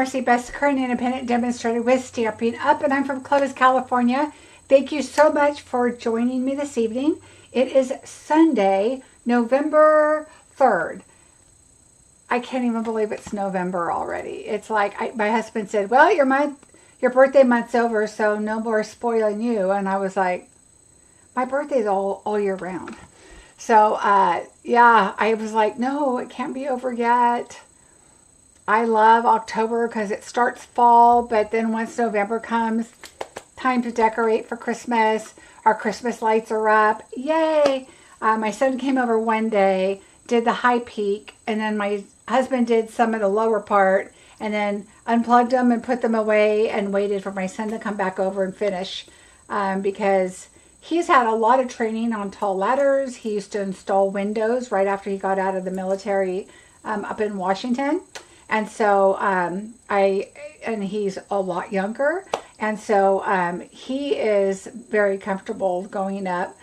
Marcie, Besecker, an independent demonstrator with Stampin' Up, and I'm from Clovis, California. Thank you so much for joining me this evening. It is Sunday, November 3rd. I can't even believe it's November already. It's like my husband said, well, your birthday month's over, so no more spoiling you. And I was like, my birthday's all year round. So, yeah, I was like, no, it can't be over yet. I love October because it starts fall, but then once November comes, time to decorate for Christmas. Our Christmas lights are up. Yay! My son came over one day, did the high peak, and then my husband did some of the lower part, and then unplugged them and put them away and waited for my son to come back over and finish because he's had a lot of training on tall ladders. He used to install windows right after he got out of the military up in Washington. And so and he's a lot younger. And so he is very comfortable going up.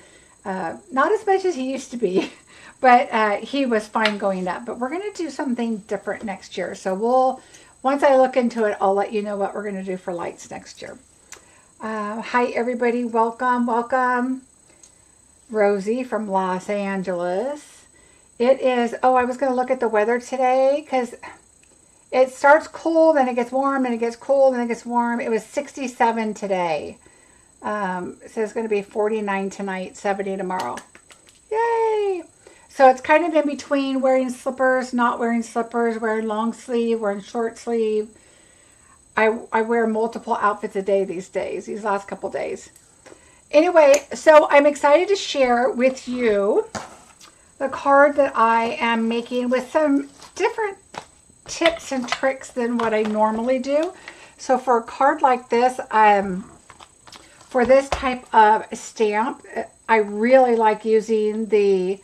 Not as much as he used to be, but he was fine going up. But we're going to do something different next year. So once I look into it, I'll let you know what we're going to do for lights next year. Hi, everybody. Welcome, welcome. Rosie from Los Angeles. It is, I was going to look at the weather today because it starts cool, then it gets warm, then it gets cool, then it gets warm. It was 67 today. It says it's going to be 49 tonight, 70 tomorrow. Yay! So it's kind of in between wearing slippers, not wearing slippers, wearing long sleeve, wearing short sleeve. I wear multiple outfits a day these days, these last couple days. Anyway, so I'm excited to share with you the card that I am making with some different tips and tricks than what I normally do. So for a card like this, for this type of stamp, I really like using the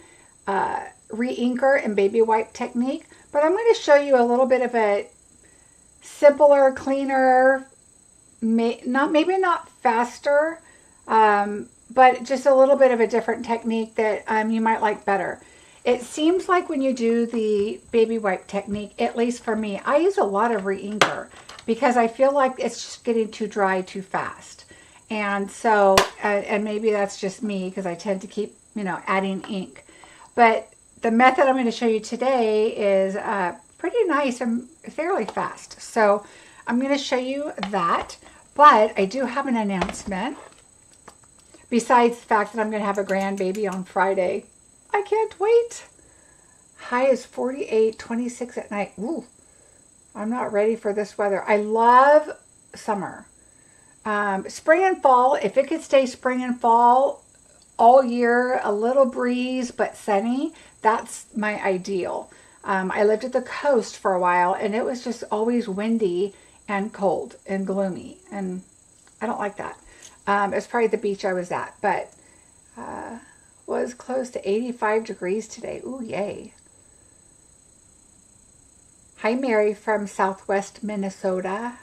re-inker and baby wipe technique, but I'm going to show you a little bit of a simpler, cleaner, maybe not faster, but just a little bit of a different technique that you might like better. It seems like when you do the baby wipe technique, at least for me, I use a lot of re-inker because I feel like it's just getting too dry too fast. And so, and maybe that's just me because I tend to keep, adding ink. But the method I'm going to show you today is pretty nice and fairly fast. So I'm going to show you that, but I do have an announcement. Besides the fact that I'm going to have a grandbaby on Friday. I can't wait. High is 48, 26 at night. Ooh, I'm not ready for this weather. I love summer. Spring and fall, if it could stay spring and fall all year, a little breeze but sunny, that's my ideal. I lived at the coast for a while and it was just always windy and cold and gloomy, and I don't like that. It's probably the beach I was at, but was close to 85 degrees today. Ooh, yay. Hi, Mary from Southwest Minnesota.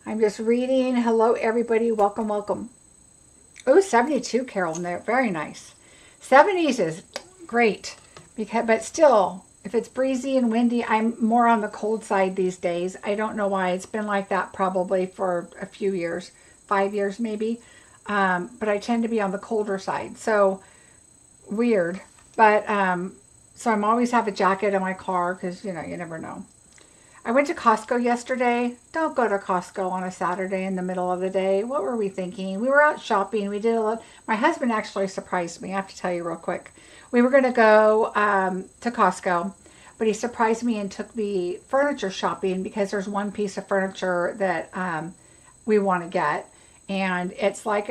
I'm just reading. Hello, everybody. Welcome, welcome. Oh, 72, Carol. Very nice. 70s is great, but still, if it's breezy and windy, I'm more on the cold side these days. I don't know why. It's been like that probably for a few years, 5 years maybe. But I tend to be on the colder side. So, weird. But, so I'm always have a jacket in my car because, you never know. I went to Costco yesterday. Don't go to Costco on a Saturday in the middle of the day. What were we thinking? We were out shopping. We did a lot. My husband actually surprised me. I have to tell you real quick. We were going to go to Costco, but he surprised me and took me furniture shopping because there's one piece of furniture that we want to get. And it's like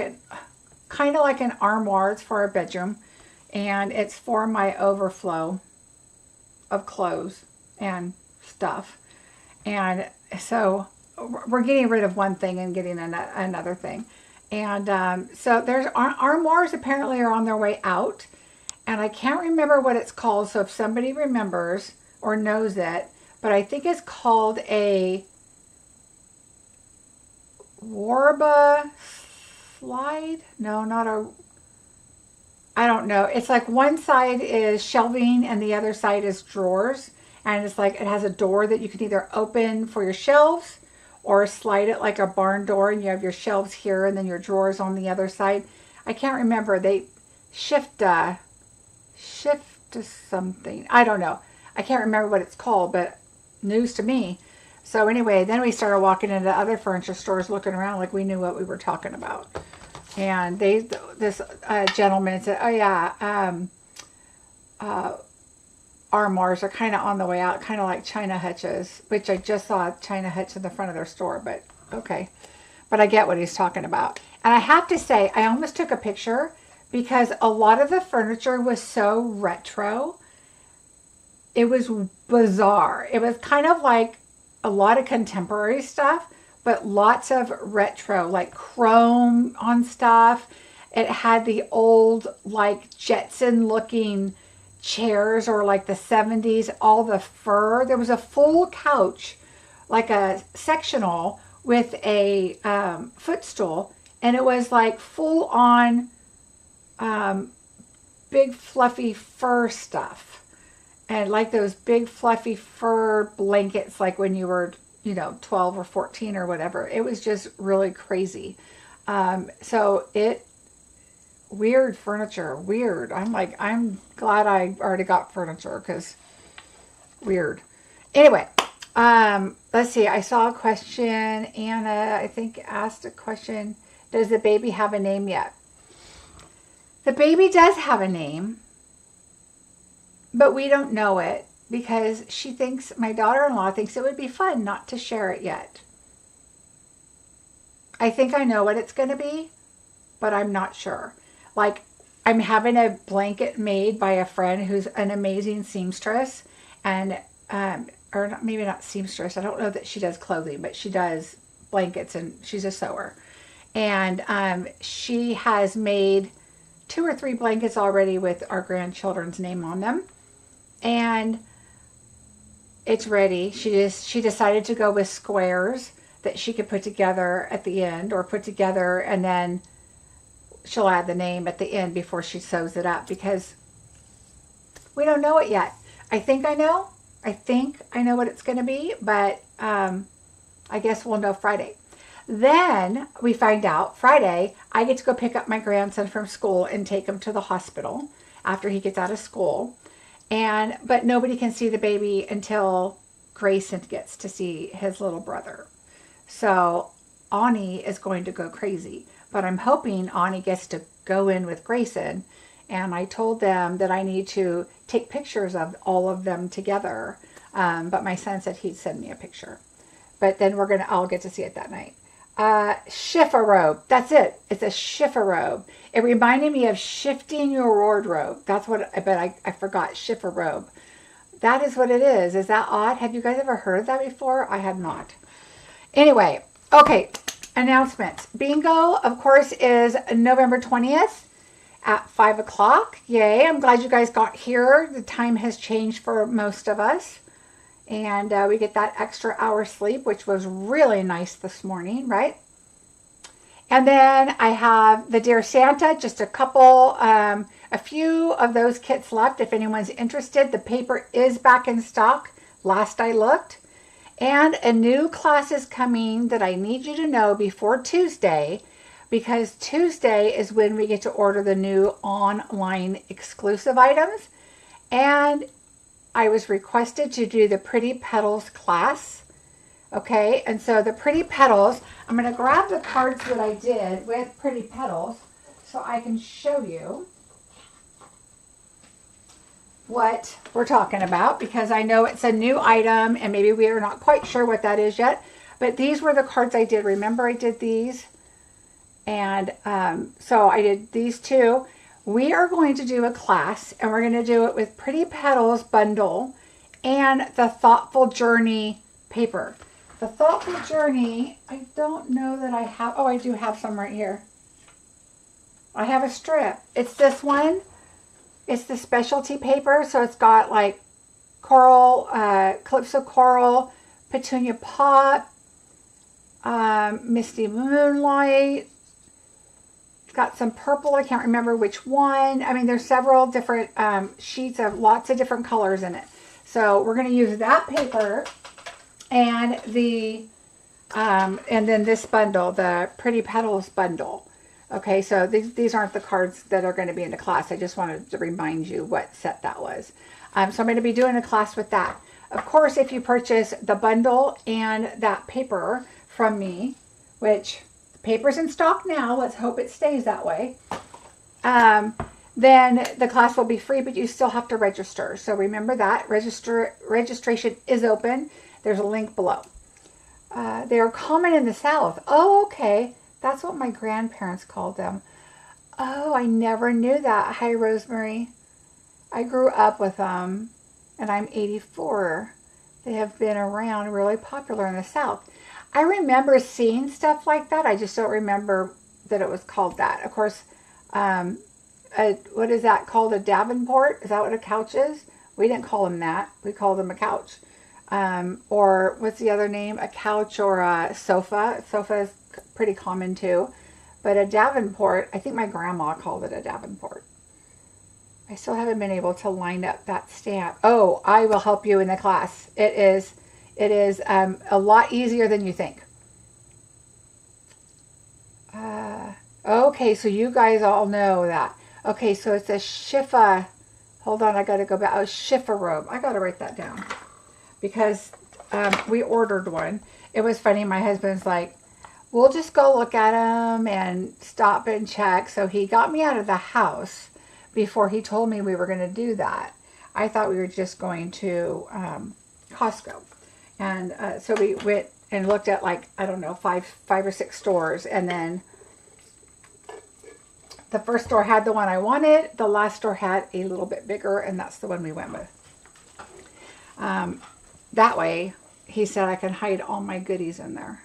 kind of like an armoire. It's for a bedroom. And it's for my overflow of clothes and stuff. And so we're getting rid of one thing and getting another thing. And so there's armoires apparently are on their way out. And I can't remember what it's called. So if somebody remembers or knows it, but I think it's called a Warba slide? No, not a, I don't know. It's like one side is shelving and the other side is drawers. And it's like, it has a door that you can either open for your shelves or slide it like a barn door, and you have your shelves here and then your drawers on the other side. I can't remember. They shift to something. I don't know. I can't remember what it's called, but news to me. So anyway, then we started walking into other furniture stores looking around like we knew what we were talking about. And this gentleman said, oh yeah, armoires are kind of on the way out, kind of like China hutches, which I just saw a China hutch in the front of their store, but okay. But I get what he's talking about. And I have to say, I almost took a picture because a lot of the furniture was so retro. It was bizarre. It was kind of like a lot of contemporary stuff, but lots of retro, like chrome on stuff. It had the old, like Jetson looking chairs, or like the 70s, all the fur. There was a full couch, like a sectional with a footstool, and it was like full on big fluffy fur stuff, and like those big fluffy fur blankets, like when you were 12 or 14 or whatever. It was just really crazy. So weird furniture, weird. I'm glad I already got furniture, because weird. Anyway, let's see. I saw a question. Anna, I think, asked a question. Does the baby have a name yet? The baby does have a name, but we don't know it because she thinks, my daughter-in-law thinks it would be fun not to share it yet. I think I know what it's going to be, but I'm not sure. Like, I'm having a blanket made by a friend who's an amazing seamstress, and or maybe not seamstress. I don't know that she does clothing, but she does blankets, and she's a sewer. And she has made 2 or 3 blankets already with our grandchildren's name on them, and it's ready. She decided to go with squares that she could put together at the end, or put together and then she'll add the name at the end before she sews it up, because we don't know it yet. I think I know what it's going to be, but I guess we'll know Friday. Then we find out Friday, I get to go pick up my grandson from school and take him to the hospital after he gets out of school. But nobody can see the baby until Grayson gets to see his little brother. So Ani is going to go crazy. But I'm hoping Ani gets to go in with Grayson. And I told them that I need to take pictures of all of them together. But my son said he'd send me a picture. But then I'll get to see it that night. Shiffa robe. That's it. It's a shiffa robe. It reminded me of shifting your wardrobe. That's what, but I forgot shiffa robe. That is what it is. Is that odd? Have you guys ever heard that before? I have not. Anyway, okay. Announcements. Bingo, of course, is November 20th at 5 o'clock. Yay. I'm glad you guys got here. The time has changed for most of us. And we get that extra hour sleep, which was really nice this morning, right? And then I have the Dear Santa, just a few of those kits left. If anyone's interested, the paper is back in stock, last I looked. And a new class is coming that I need you to know before Tuesday, because Tuesday is when we get to order the new online exclusive items. And I was requested to do the Pretty Petals class. Okay, and so the Pretty Petals, I'm going to grab the cards that I did with Pretty Petals so I can show you what we're talking about, because I know it's a new item and maybe we are not quite sure what that is yet. But these were the cards I did. Remember, I did these. And so I did these two. We are going to do a class, and we're going to do it with Pretty Petals bundle and the Thoughtful Journey paper. The Thoughtful Journey, I don't know that I have. Oh, I do have some right here. I have a strip. It's this one. It's the specialty paper, so it's got like coral, Calypso Coral, Petunia Pop, Misty Moonlight. It's got some purple. I can't remember which one. I mean, there's several different sheets of lots of different colors in it. So we're going to use that paper and and then this bundle, the Pretty Petals bundle. Okay, so these aren't the cards that are going to be in the class. I just wanted to remind you what set that was. So I'm going to be doing a class with that. Of course, if you purchase the bundle and that paper from me, which the paper's in stock now, let's hope it stays that way, then the class will be free, but you still have to register. So remember that. Registration is open. There's a link below. They are common in the South. Oh, okay. That's what my grandparents called them. Oh, I never knew that. Hi, Rosemary. I grew up with them, and I'm 84. They have been around, really popular in the South. I remember seeing stuff like that. I just don't remember that it was called that. Of course, what is that called? A Davenport? Is that what a couch is? We didn't call them that. We called them a couch. Or what's the other name? A couch or a sofa. Sofa is pretty common too. But a Davenport, I think my grandma called it a Davenport. I still haven't been able to line up that stamp. Oh, I will help you in the class. It is a lot easier than you think. Okay, so you guys all know that. Okay, so it's a Shifa. Hold on, I got to go back. Oh, Shifa robe. I got to write that down because we ordered one. It was funny. My husband's like, we'll just go look at them and stop and check. So he got me out of the house before he told me we were going to do that. I thought we were just going to Costco. And so we went and looked at, like, I don't know, five or six stores. And then the first store had the one I wanted. The last store had a little bit bigger, and that's the one we went with. That way, he said, I can hide all my goodies in there.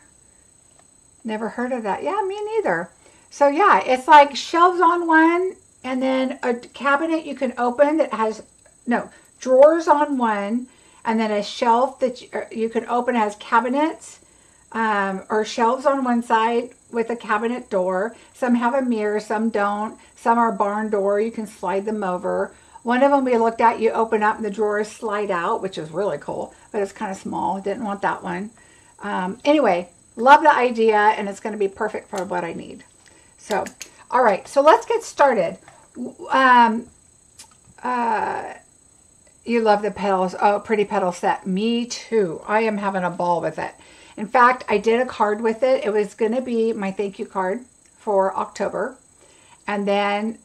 Never heard of that. Yeah, me neither. So yeah, it's like shelves on one, and then a cabinet you can open that has, no, drawers on one, and then a shelf that you can open has cabinets or shelves on one side with a cabinet door. Some have a mirror, some don't. Some are barn door. You can slide them over. One of them we looked at, you open up and the drawers slide out, which is really cool, but it's kind of small. Didn't want that one. Anyway, love the idea, and it's going to be perfect for what I need. So, all right, so let's get started. You love the petals. Oh, Pretty Petal set. Me too. I am having a ball with it. In fact, I did a card with it. It was going to be my thank you card for October. And then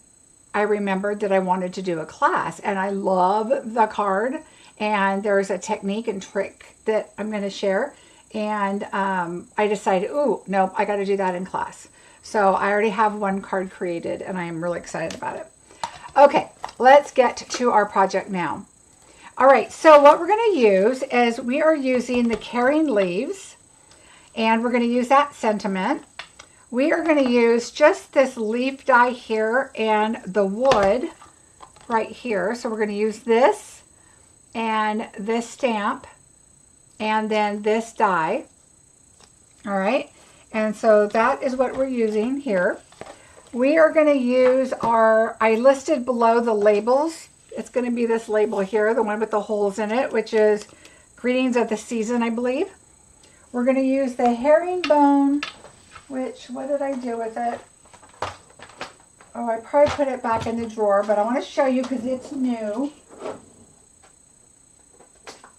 I remembered that I wanted to do a class. And I love the card. And there's a technique and trick that I'm going to share. And I decided, ooh, no, I got to do that in class. So I already have one card created, and I am really excited about it. Okay, let's get to our project now. All right, so what we're going to use is we are using the Caring Leaves, and we're going to use that sentiment. We are going to use just this leaf die here and the wood right here. So we're going to use this and this stamp and then this die. All right, and so that is what we're using here. We are going to use I listed below the labels. It's going to be this label here, the one with the holes in it, which is Greetings of the Season, I believe. We're going to use the herringbone, which, what did I do with it? Oh, I probably put it back in the drawer, but I want to show you because it's new.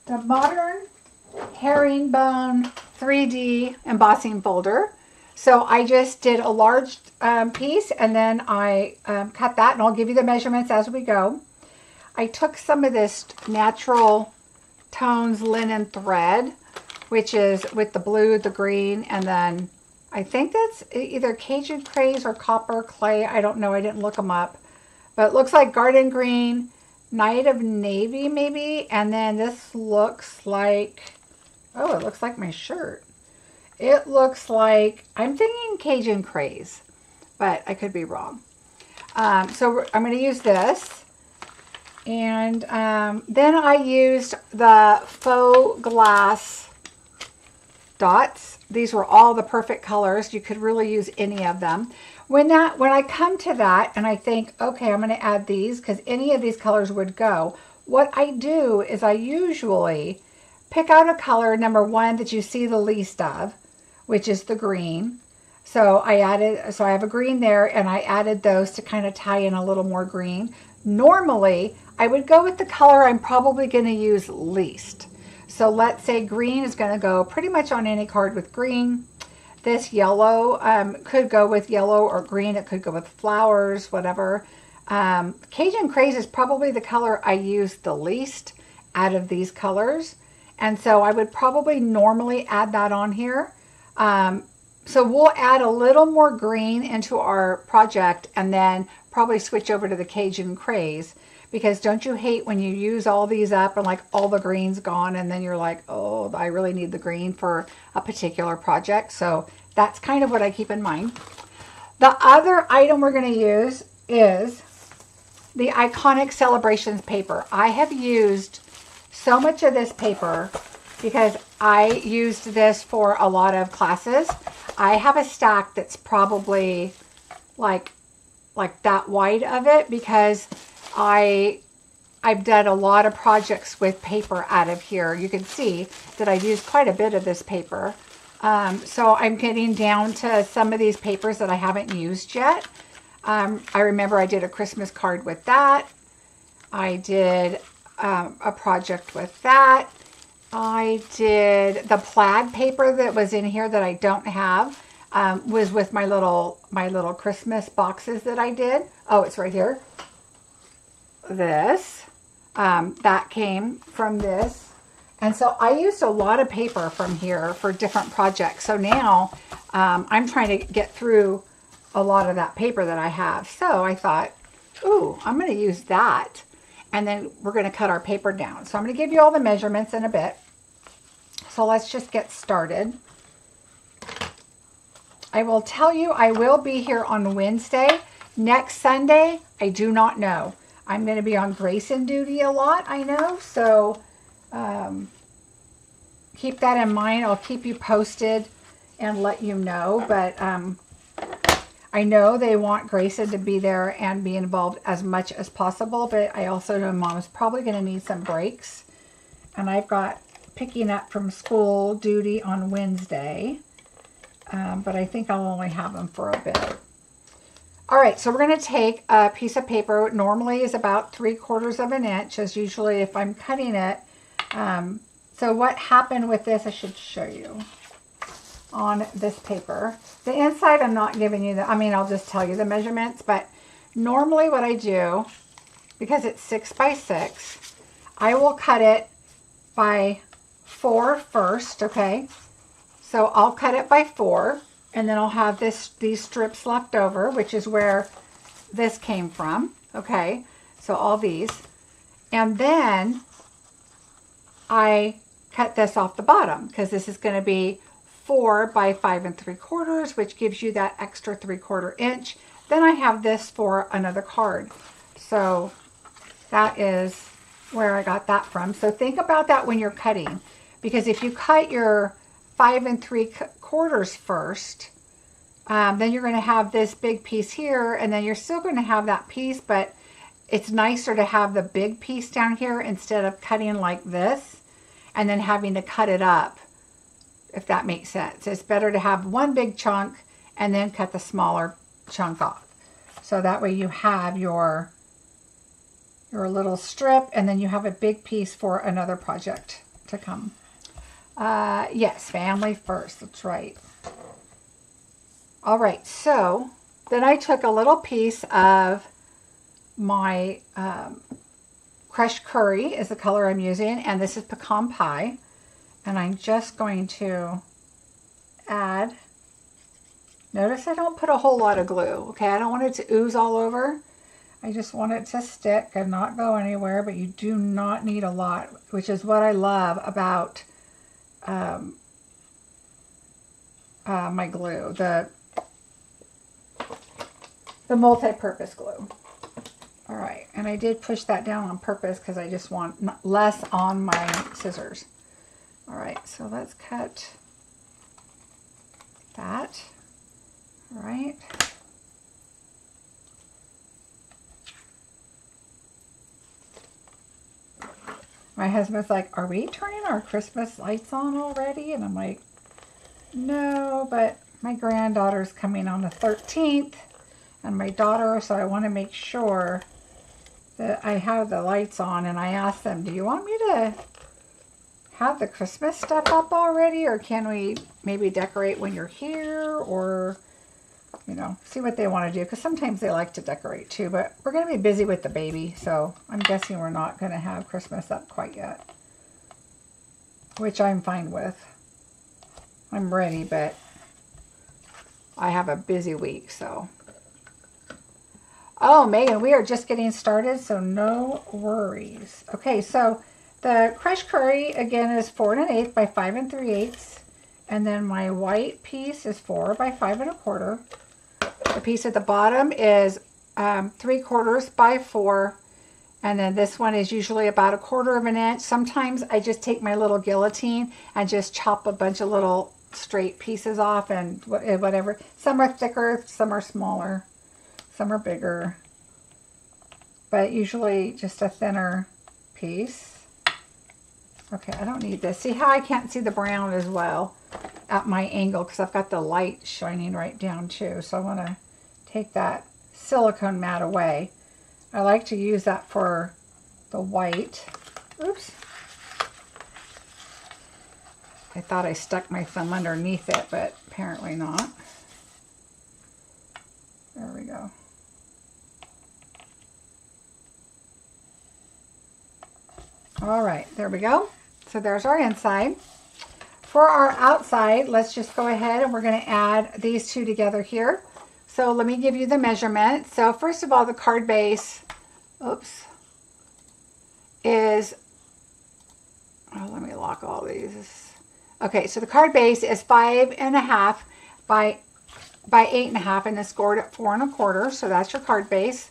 The Modern Herringbone 3D embossing folder. So I just did a large piece, and then I cut that, and I'll give you the measurements as we go. I took some of this Natural Tones linen thread, which is with the blue, the green, and then I think that's either Cajun Craze or Copper Clay. I don't know. I didn't look them up. But it looks like Garden Green, Night of Navy maybe, and then this looks like, oh, it looks like my shirt. It looks like, I'm thinking Cajun Craze, but I could be wrong. So I'm going to use this. And then I used the faux glass dots. These were all the perfect colors. You could really use any of them. When I come to that and I think, okay, I'm going to add these because any of these colors would go. what I do is I usually pick out a color, number one, that you see the least of, which is the green. So I have a green there, and I added those to kind of tie in a little more green. Normally, I would go with the color I'm probably going to use least. So let's say green is going to go pretty much on any card with green. This yellow could go with yellow or green. It could go with flowers, whatever. Cajun Craze is probably the color I use the least out of these colors. And so I would probably normally add that on here. So we'll add a little more green into our project and then probably switch over to the Cajun Craze, because don't you hate when you use all these up and like all the green's gone and then you're like, oh, I really need the green for a particular project. So that's kind of what I keep in mind. The other item we're going to use is the Iconic Celebrations paper. I have used so much of this paper because I used this for a lot of classes. I have a stack that's probably like that wide of it because I've done a lot of projects with paper out of here. You can see that I've used quite a bit of this paper. So I'm getting down to some of these papers that I haven't used yet. I remember I did a Christmas card with that. I did a project with that. I did the plaid paper that was in here that I don't have, was with my little Christmas boxes that I did. Oh, it's right here. This, that came from this. And so I used a lot of paper from here for different projects. So now I'm trying to get through a lot of that paper that I have. So I thought, ooh, I'm going to use that. And then we're going to cut our paper down. So I'm going to give you all the measurements in a bit. So let's just get started. I will tell you I will be here on Wednesday. Next Sunday, I do not know. I'm going to be on Grayson duty a lot, I know. So keep that in mind. I'll keep you posted and let you know. But I know they want Grayson to be there and be involved as much as possible. But I also know Mom's probably going to need some breaks. And I've got picking up from school duty on Wednesday. But I think I'll only have them for a bit. All right, so we're going to take a piece of paper. Normally is about 3/4 of an inch, as usually if I'm cutting it. So what happened with this, I should show you on this paper. The inside, I'm not giving you I'll just tell you the measurements. But normally what I do, because it's 6 by 6, I will cut it by 4 first, okay? So I'll cut it by 4. And then I'll have these strips left over, which is where this came from. Okay, so all these. And then I cut this off the bottom because this is going to be 4 by 5 3/4, which gives you that extra 3/4 inch. Then I have this for another card. So that is where I got that from. So think about that when you're cutting, because if you cut your 5 3/4 first, then you're going to have this big piece here, and then you're still going to have that piece, but it's nicer to have the big piece down here instead of cutting like this and then having to cut it up, if that makes sense. It's better to have one big chunk and then cut the smaller chunk off. So that way you have your little strip, and then you have a big piece for another project to come. Yes, family first. That's right. All right, so then I took a little piece of my crushed curry is the color I'm using, and this is pecan pie. And I'm just going to add, notice I don't put a whole lot of glue, okay? I don't want it to ooze all over. I just want it to stick and not go anywhere, but you do not need a lot, which is what I love about my glue, the multi-purpose glue. All right, and I did push that down on purpose because I just want less on my scissors. All right, so let's cut that. All right. My husband's like, are we turning our Christmas lights on already? And I'm like, no, but my granddaughter's coming on the 13th and my daughter, so I want to make sure that I have the lights on. And I asked them, do you want me to have the Christmas stuff up already, or can we maybe decorate when you're here, or, you know, see what they want to do, because sometimes they like to decorate too, but we're going to be busy with the baby, so I'm guessing we're not going to have Christmas up quite yet, which I'm fine with. I'm ready, but I have a busy week, so. Oh, Megan, we are just getting started, so no worries. Okay, so the crushed curry, again, is 4 1/8 by 5 3/8. And then my white piece is 4 by 5 1/4. The piece at the bottom is 3/4 by 4. And then this one is usually about 1/4 of an inch. Sometimes I just take my little guillotine and just chop a bunch of little straight pieces off and whatever. Some are thicker, some are smaller, some are bigger. But usually just a thinner piece. Okay, I don't need this. See how I can't see the brown as well at my angle because I've got the light shining right down too. So I want to take that silicone mat away. I like to use that for the white. Oops. I thought I stuck my thumb underneath it, but apparently not. There we go. All right, there we go. So there's our inside. For our outside, let's just go ahead and we're going to add these two together here. So let me give you the measurement. So first of all, the card base, oops, is, oh, let me lock all these. Okay, so the card base is 5 1/2 by 8 1/2 and it's scored at 4 1/4. So that's your card base.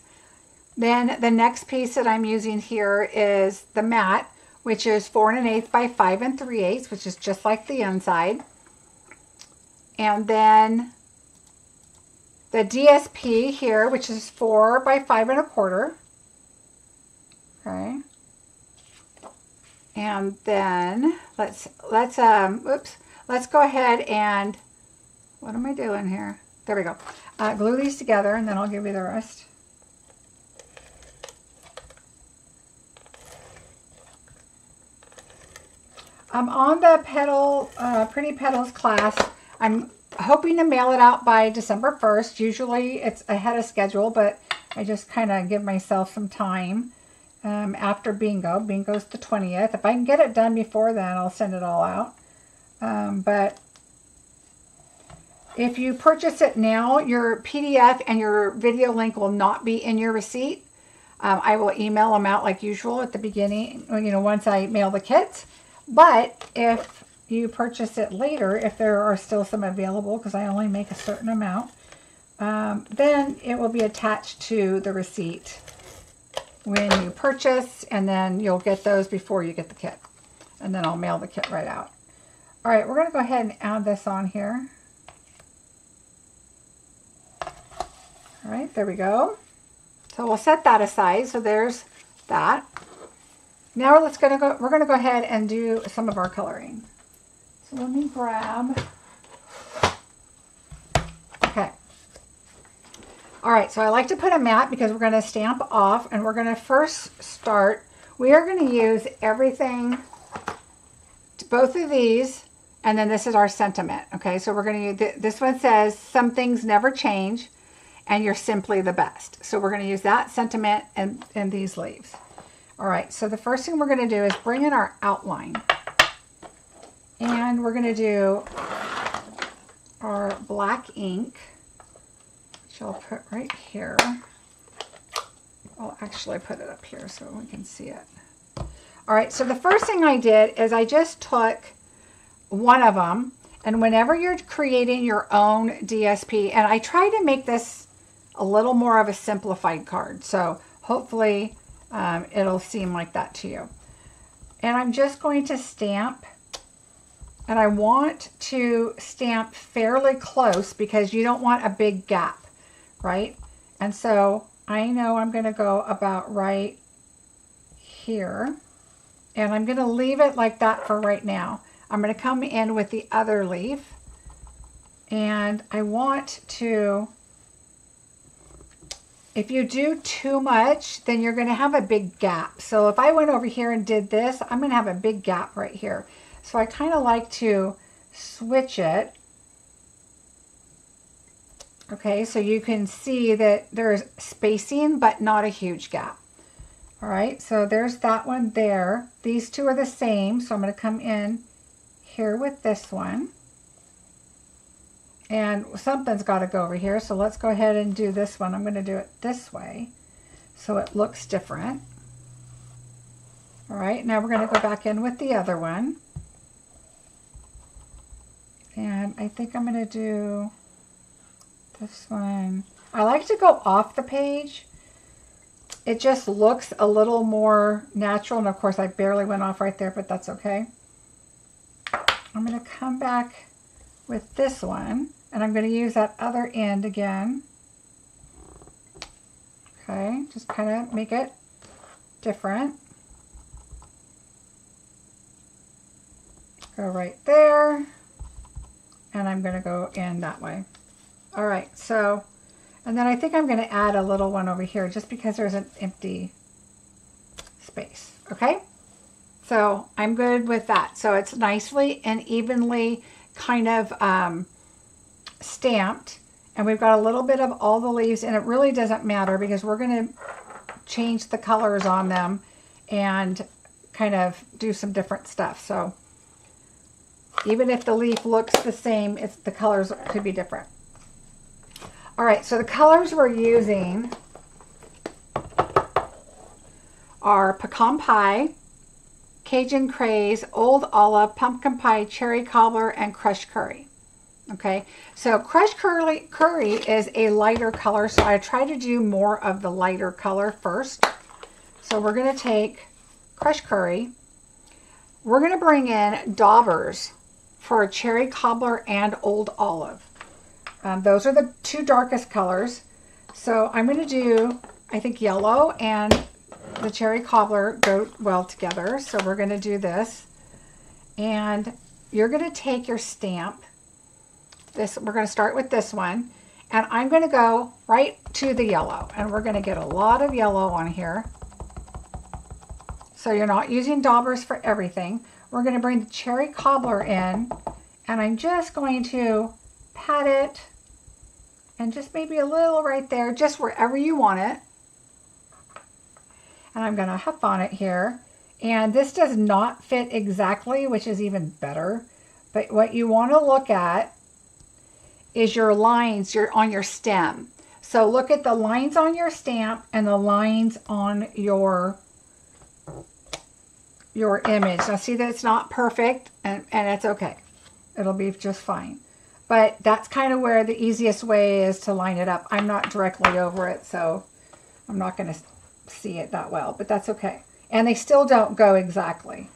Then the next piece that I'm using here is the mat, which is 4 1/8 by 5 3/8, which is just like the inside. And then the DSP here, which is 4 by 5 1/4. Okay. And then let's go ahead and, what am I doing here? There we go. Glue these together and then I'll give you the rest. On the Pretty Petals class, I'm hoping to mail it out by December 1st. Usually it's ahead of schedule, but I just kind of give myself some time after bingo. Bingo's the 20th. If I can get it done before then, I'll send it all out. But if you purchase it now, your PDF and your video link will not be in your receipt. I will email them out like usual at the beginning, you know, once I mail the kits. But if you purchase it later, if there are still some available, because I only make a certain amount, then it will be attached to the receipt when you purchase, and then you'll get those before you get the kit. And then I'll mail the kit right out. All right, we're going to go ahead and add this on here. All right, there we go. So we'll set that aside. So there's that. Now we're going to go ahead and do some of our coloring. So let me grab. Okay. All right, so I like to put a mat because we're going to stamp off, and we're going to first start. We are going to use everything, both of these, and then this is our sentiment. Okay, so we're going to use, this one says, some things never change, and you're simply the best. So we're going to use that sentiment and these leaves. All right, so the first thing we're going to do is bring in our outline. And we're going to do our black ink, which I'll put right here. I'll actually put it up here so we can see it. All right, so the first thing I did is I just took one of them, and whenever you're creating your own DSP, and I try to make this a little more of a simplified card, so hopefully it'll seem like that to you. And I'm just going to stamp, and I want to stamp fairly close because you don't want a big gap, right? And so I know I'm going to go about right here. And I'm going to leave it like that for right now. I'm going to come in with the other leaf. And I want to, if you do too much, then you're going to have a big gap. So if I went over here and did this, I'm going to have a big gap right here. So I kind of like to switch it. Okay, so you can see that there's spacing, but not a huge gap. All right, so there's that one there. These two are the same, so I'm going to come in here with this one. And something's got to go over here, so let's go ahead and do this one. I'm going to do it this way so it looks different. All right, now we're going to go back in with the other one. And I think I'm going to do this one. I like to go off the page. It just looks a little more natural. And of course, I barely went off right there, but that's okay. I'm going to come back with this one, and I'm going to use that other end again. Okay, just kind of make it different. Go right there, and I'm going to go in that way. All right, so, and then I think I'm going to add a little one over here just because there's an empty space, okay? So I'm good with that. So it's nicely and evenly kind of stamped, and we've got a little bit of all the leaves, and it really doesn't matter because we're going to change the colors on them and kind of do some different stuff. So even if the leaf looks the same, the colors could be different. All right, so the colors we're using are Pecan Pie, Cajun Craze, Old Olive, Pumpkin Pie, Cherry Cobbler, and Crushed Curry. Okay, so Crushed Curry is a lighter color, so I try to do more of the lighter color first. So we're going to take Crushed Curry. We're going to bring in daubers for Cherry Cobbler and Old Olive. Those are the two darkest colors. So I'm going to do, I think, yellow and the Cherry Cobbler go well together. So we're going to do this. And you're going to take your stamp. We're going to start with this one. And I'm going to go right to the yellow. And we're going to get a lot of yellow on here. So you're not using daubers for everything. We're going to bring the Cherry Cobbler in. And I'm just going to pat it. And just maybe a little right there, just wherever you want it. And I'm going to huff on it here. And this does not fit exactly, which is even better. But what you want to look at is your lines on your stem. So look at the lines on your stamp and the lines on your image. Now see that it's not perfect, and it's okay. It'll be just fine. But that's kind of where the easiest way is to line it up. I'm not directly over it, so I'm not going to see it that well, but that's okay. And they still don't go exactly.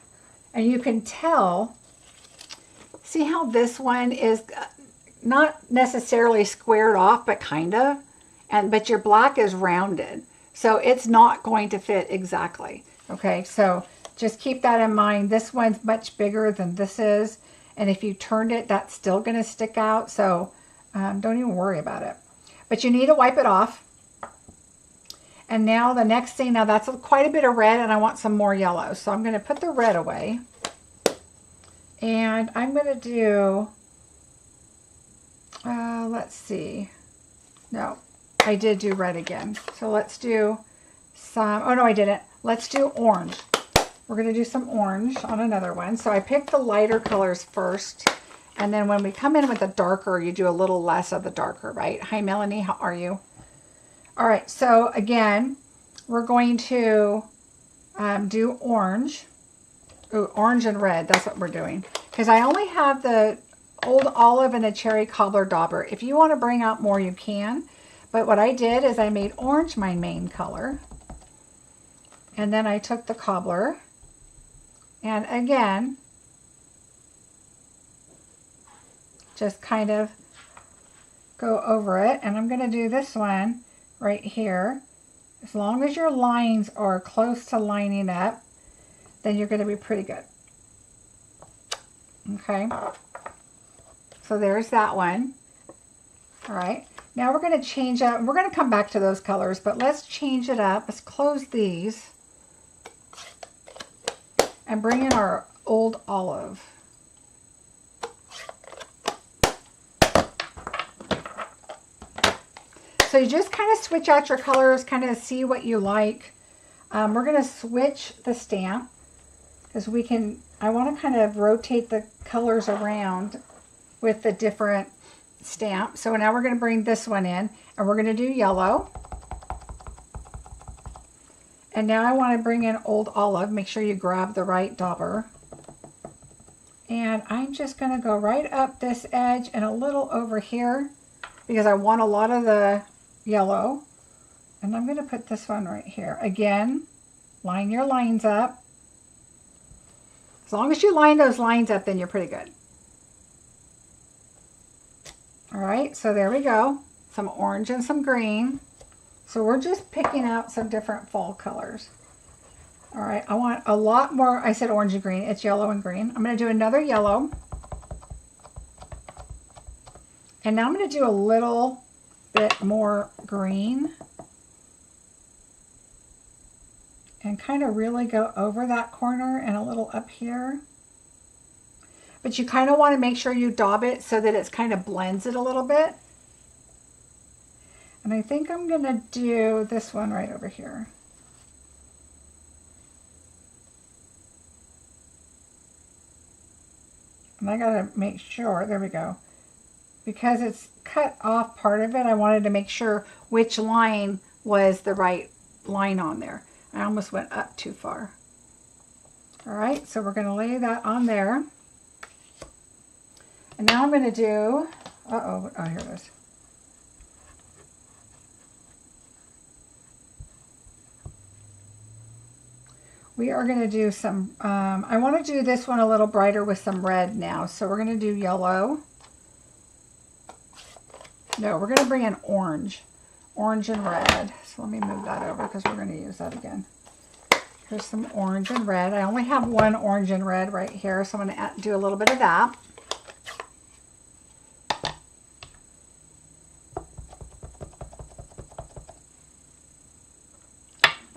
And you can tell, see how this one is not necessarily squared off, but kind of, but your black is rounded. So it's not going to fit exactly. Okay, so just keep that in mind. This one's much bigger than this is. And if you turned it, that's still going to stick out. So don't even worry about it. But you need to wipe it off. And now the next thing, now that's quite a bit of red, and I want some more yellow. So I'm going to put the red away. And I'm going to do, let's see. No, I did do red again. So let's do some, oh no, I didn't. Let's do orange. We're going to do some orange on another one. So I picked the lighter colors first. And then when we come in with the darker, you do a little less of the darker, right? Hi, Melanie. How are you? All right. So again, we're going to do orange. Ooh, orange and red. That's what we're doing. Because I only have the Old Olive and the Cherry Cobbler dauber. If you want to bring out more, you can. But what I did is I made orange my main color. And then I took the cobbler. And again, just kind of go over it. And I'm going to do this one right here. As long as your lines are close to lining up. then you're going to be pretty good. Okay. So there's that one. All right. Now we're going to change up. We're going to come back to those colors, but let's change it up. Let's close these and bring in our Old Olive. So you just kind of switch out your colors, kind of see what you like. We're going to switch the stamp because I want to kind of rotate the colors around with the different stamp. So now we're going to bring this one in and we're going to do yellow. And now I want to bring in Old Olive. Make sure you grab the right dauber. And I'm just going to go right up this edge and a little over here because I want a lot of the yellow. And I'm going to put this one right here. Again, line your lines up. As long as you line those lines up, then you're pretty good. All right, so there we go. Some orange and some green. So we're just picking out some different fall colors. All right, I want a lot more. I said orange and green. It's yellow and green. I'm going to do another yellow. And now I'm going to do a little bit more green. And kind of really go over that corner and a little up here. But you kind of want to make sure you daub it so that it's kind of blends it a little bit. And I think I'm going to do this one right over here. And I got to make sure, there we go. Because it's cut off part of it, I wanted to make sure which line was the right line on there. I almost went up too far. All right, so we're going to lay that on there. And now I'm going to do, oh, here it is. We are going to do some, I want to do this one a little brighter with some red now. So we're going to do yellow. No, we're going to bring in orange. Orange and red. So let me move that over because we're going to use that again. Here's some orange and red. I only have one orange and red right here, so I'm going to do a little bit of that.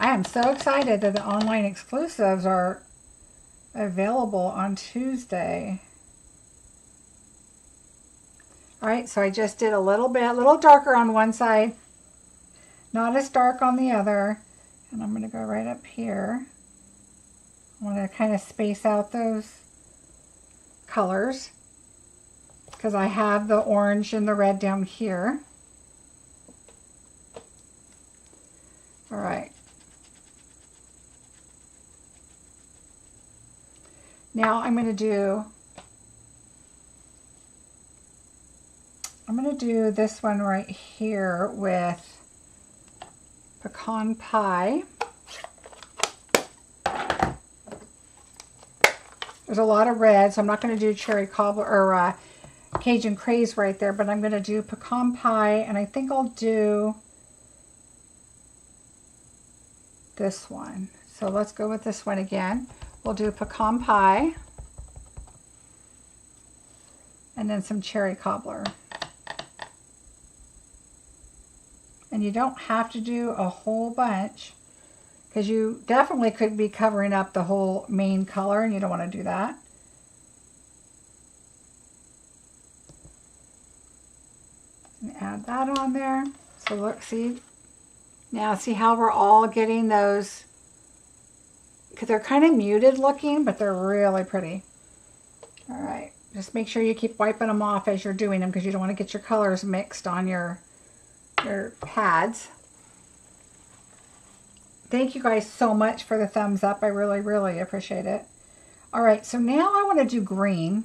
I am so excited that the online exclusives are available on Tuesday. All right, so I just did a little bit, a little darker on one side, not as dark on the other. And I'm going to go right up here. I want to kind of space out those colors because I have the orange and the red down here. All right. Now I'm going to do this one right here with pecan pie. There's a lot of red, so I'm not going to do cherry cobbler or Cajun craze right there, but I'm going to do pecan pie, and I think I'll do this one. So let's go with this one again. We'll do pecan pie and then some cherry cobbler. And you don't have to do a whole bunch because you definitely could be covering up the whole main color and you don't want to do that. And add that on there. So look, see? Now see how we're all getting those, because they're kind of muted looking, but they're really pretty. All right, just make sure you keep wiping them off as you're doing them because you don't want to get your colors mixed on your pads. Thank you guys so much for the thumbs up. I really, really appreciate it. All right, so now I want to do green.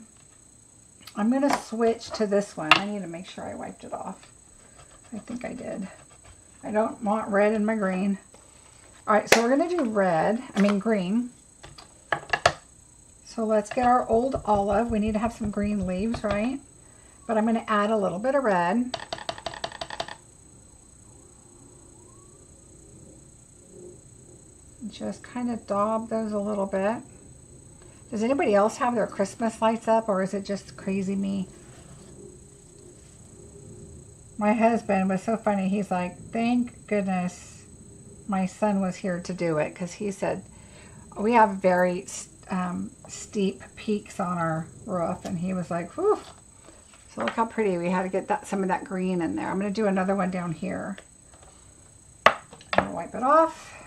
I'm going to switch to this one. I need to make sure I wiped it off. I think I did. I don't want red in my green. All right, so we're going to do green. So let's get our Old Olive. We need to have some green leaves, right? But I'm going to add a little bit of red. Just kind of daub those a little bit. Does anybody else have their Christmas lights up, or is it just crazy me? My husband was so funny. He's like, thank goodness my son was here to do it, because he said we have very steep peaks on our roof, and he was like, whew. So look how pretty. We had to get some of that green in there. I'm going to do another one down here. I'm going to wipe it off.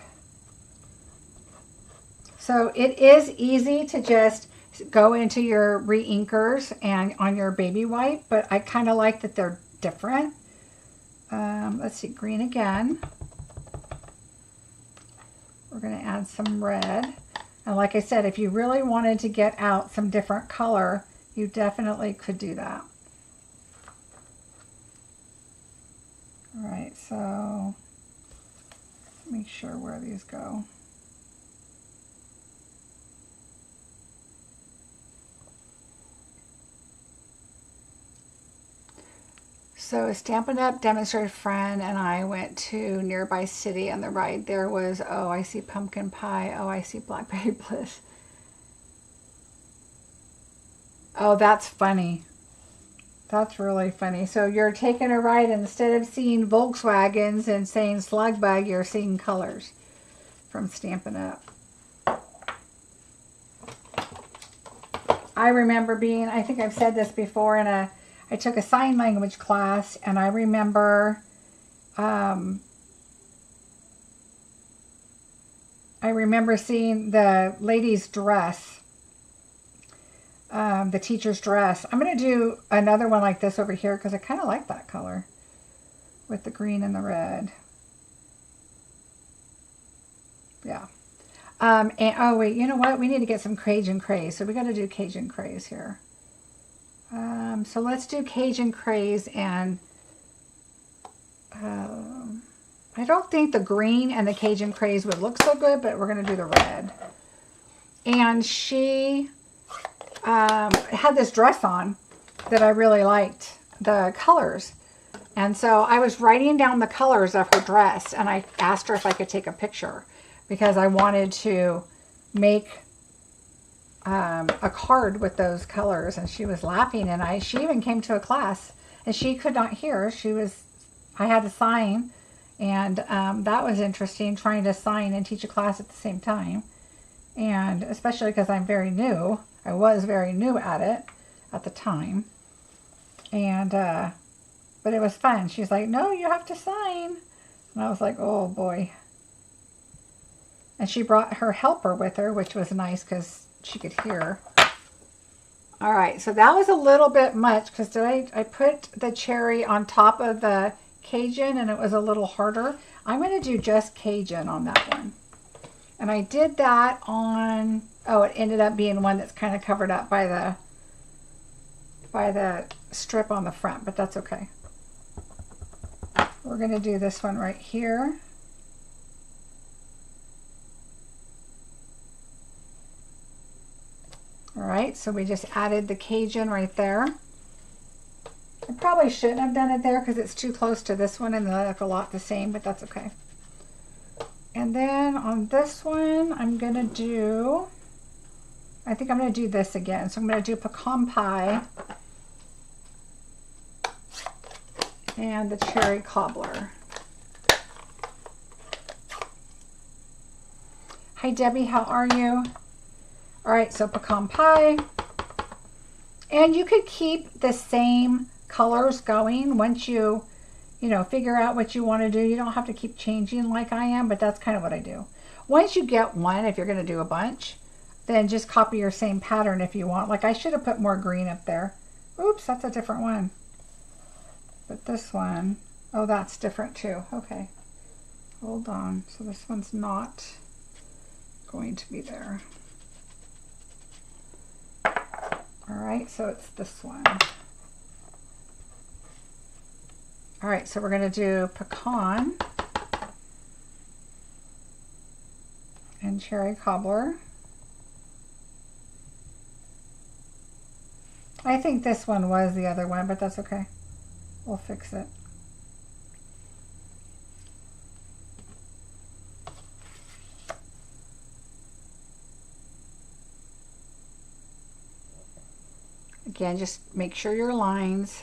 So it is easy to just go into your re-inkers and on your baby wipe, but I kind of like that they're different. Let's see, green again. We're going to add some red. And like I said, if you really wanted to get out some different color, you definitely could do that. All right, so make sure where these go. So a Stampin' Up! Demonstrator friend and I went to nearby city, and the ride there was, oh, I see pumpkin pie. Oh, I see blackberry bliss. Oh, that's funny. That's really funny. So you're taking a ride, and instead of seeing Volkswagens and saying slug bug, you're seeing colors from Stampin' Up! I remember being, I think I've said this before, I took a sign language class, and I remember seeing the lady's dress, the teacher's dress. I'm going to do another one like this over here because I kind of like that color with the green and the red. Yeah. And oh wait, you know what? We need to get some Cajun Craze. So we got to do Cajun Craze here. So let's do Cajun Craze, and I don't think the green and the Cajun Craze would look so good, but we're going to do the red. And she had this dress on that I really liked, the colors. And so I was writing down the colors of her dress, and I asked her if I could take a picture because I wanted to make a card with those colors. And she was laughing, and she even came to a class, and she could not hear. I had to sign, and that was interesting, trying to sign and teach a class at the same time. And especially because I'm very new. I was very new at it at the time. And but it was fun. She's like, no, you have to sign. And I was like, oh boy. And she brought her helper with her, which was nice because she could hear. All right, so that was a little bit much because I put the cherry on top of the Cajun, and it was a little harder. I'm going to do just Cajun on that one. And I did that on, oh, it ended up being one that's kind of covered up by the strip on the front, but that's okay. We're going to do this one right here. All right, so we just added the Cajun right there. I probably shouldn't have done it there because it's too close to this one and they look a lot the same, but that's okay. And then on this one, I'm going to do, I think I'm going to do this again. So I'm going to do pecan pie and the cherry cobbler. Hi, Debbie, how are you? All right, so pecan pie. And you could keep the same colors going once you figure out what you want to do. You don't have to keep changing like I am, but that's kind of what I do. Once you get one, if you're going to do a bunch, then just copy your same pattern if you want. Like I should have put more green up there. Oops, that's a different one. But this one, oh, that's different too. Okay, hold on. So this one's not going to be there. All right, so it's this one. All right, so we're going to do pecan and cherry cobbler. I think this one was the other one, but that's okay. We'll fix it. Again, just make sure your lines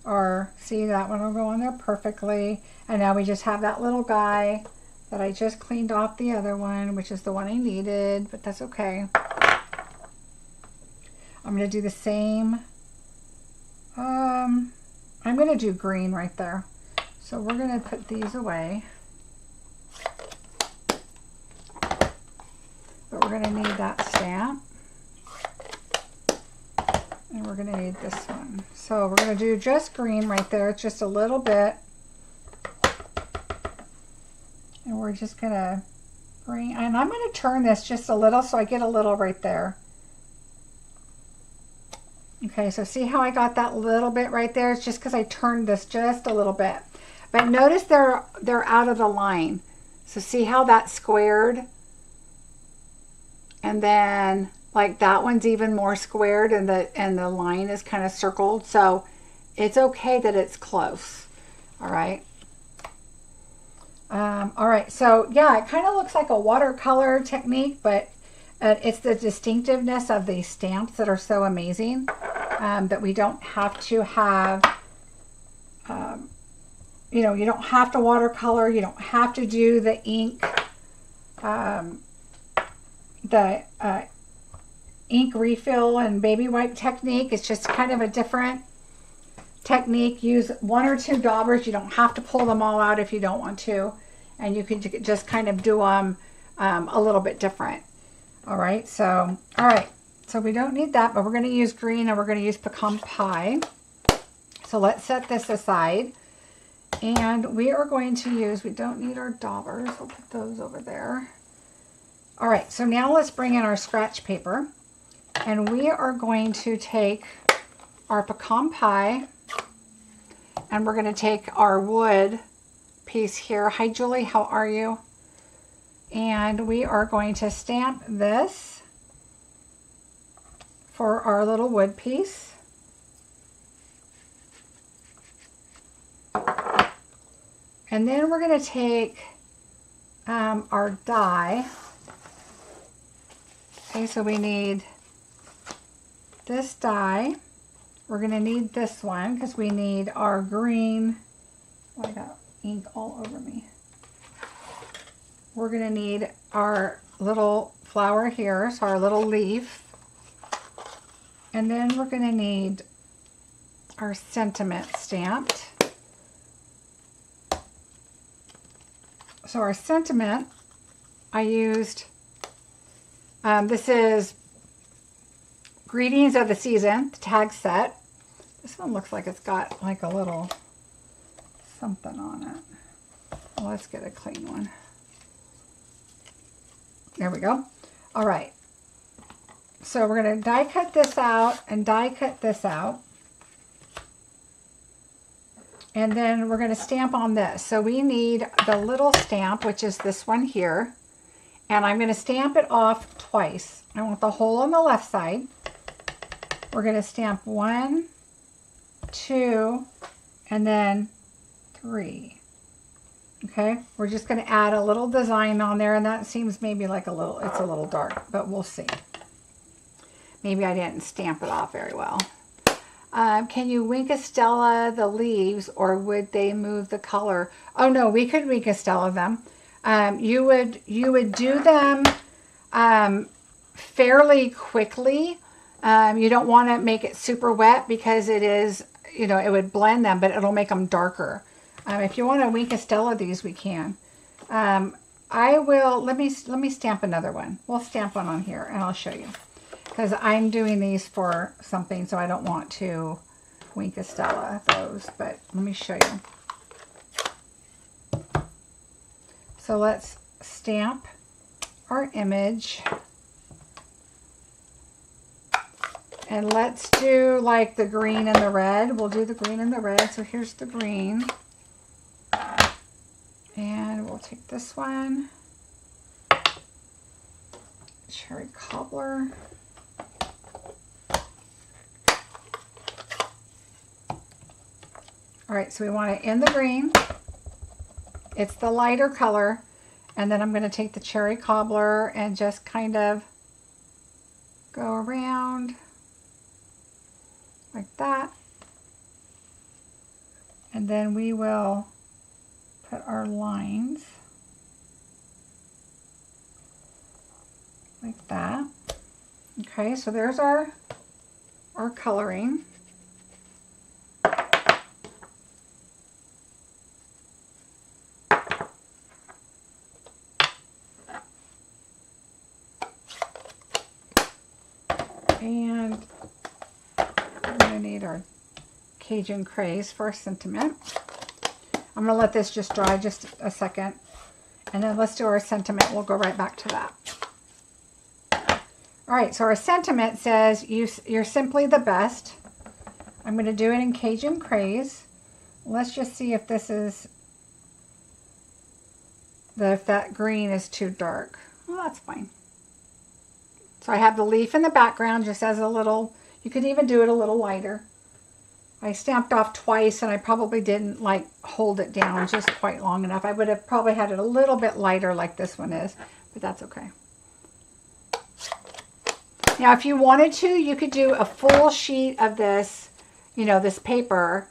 are, see, that one will go on there perfectly. And now we just have that little guy that I just cleaned off the other one, which is the one I needed, but that's okay. I'm going to do the same. I'm going to do green right there. So we're going to put these away. But we're going to need that stamp. And we're going to need this one. So we're going to do just green right there. It's just a little bit. And we're just going to bring, and I'm going to turn this just a little so I get a little right there. Okay, so see how I got that little bit right there? It's just because I turned this just a little bit. But notice they're out of the line. So see how that's squared? And then like that one's even more squared, and the line is kind of circled. So it's okay that it's close. All right. All right, so yeah, it kind of looks like a watercolor technique, but it's the distinctiveness of these stamps that are so amazing, that we don't have to have, you know, you don't have to watercolor, you don't have to do the ink, ink refill and baby wipe technique. It's just kind of a different technique. Use 1 or 2 daubers. You don't have to pull them all out if you don't want to, and you can just kind of do them a little bit different. All right, so we don't need that, but we're going to use green, and we're going to use pecan pie. So let's set this aside, and we are going to use, we don't need our daubers, we'll put those over there. All right, so now let's bring in our scratch paper, and we are going to take our pecan pie, and we're going to take our wood piece here. Hi, Julie, how are you? And we are going to stamp this for our little wood piece. And then we're going to take our die. Okay, so we need this die. We're going to need this one because we need our green. Oh, I got ink all over me. We're going to need our little flower here, so our little leaf. And then we're going to need our sentiment stamped. So our sentiment, I used, this is Greetings of the Season, the tag set. This one looks like it's got like a little something on it. Well, let's get a clean one. There we go. All right. So we're going to die cut this out and die cut this out. And then we're going to stamp on this. So we need the little stamp, which is this one here. And I'm going to stamp it off twice. I want the hole on the left side. We're going to stamp 1, 2, and then 3. Okay, we're just going to add a little design on there, and that seems maybe like a little, it's a little dark, but we'll see. Maybe I didn't stamp it off very well. Can you Wink-a-Stella the leaves, or would they move the color? Oh no, we could Wink-a-Stella them. You would do them fairly quickly. You don't want to make it super wet because it is, you know, it would blend them, but it'll make them darker. If you want to Wink-a-Stella these, we can. I will, let me stamp another one. We'll stamp one on here, and I'll show you. Because I'm doing these for something, so I don't want to Wink-a-Stella those, but let me show you. So let's stamp our image. And let's do like the green and the red. We'll do the green and the red. So here's the green. And we'll take this one. Cherry cobbler. All right, so we want it in the green. It's the lighter color. And then I'm going to take the cherry cobbler and just kind of go around. like that. And then we will put our lines like that. Okay, so there's our coloring. And we're going to need our Cajun Craze for our sentiment. I'm going to let this just dry just a second. And then let's do our sentiment. We'll go right back to that. All right, so our sentiment says, you're simply the best. I'm going to do it in Cajun Craze. Let's just see if this is, if that green is too dark. Well, that's fine. So I have the leaf in the background just as a little, you could even do it a little lighter. I stamped off twice and I probably didn't like hold it down just quite long enough. I would have probably had it a little bit lighter like this one is, but that's okay. Now, if you wanted to, you could do a full sheet of this, you know, this paper,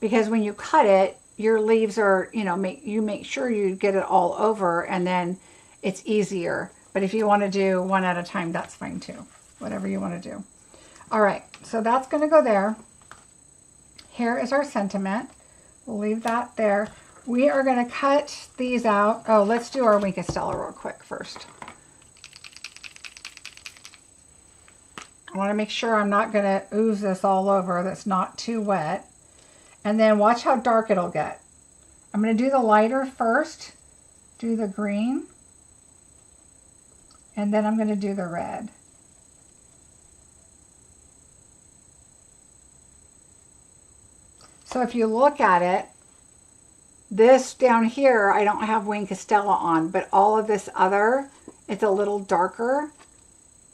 because when you cut it, your leaves are, you know, make sure you get it all over, and then it's easier. But if you want to do one at a time, that's fine too. Whatever you want to do. All right, so that's going to go there. Here is our sentiment. We'll leave that there. We are going to cut these out. Oh, let's do our Wink of Stella real quick first. I want to make sure I'm not going to ooze this all over. That's not too wet. And then watch how dark it'll get. I'm going to do the lighter first. Do the green. And then I'm going to do the red. So if you look at it, this down here, I don't have Wink of Stella on, but all of this other, it's a little darker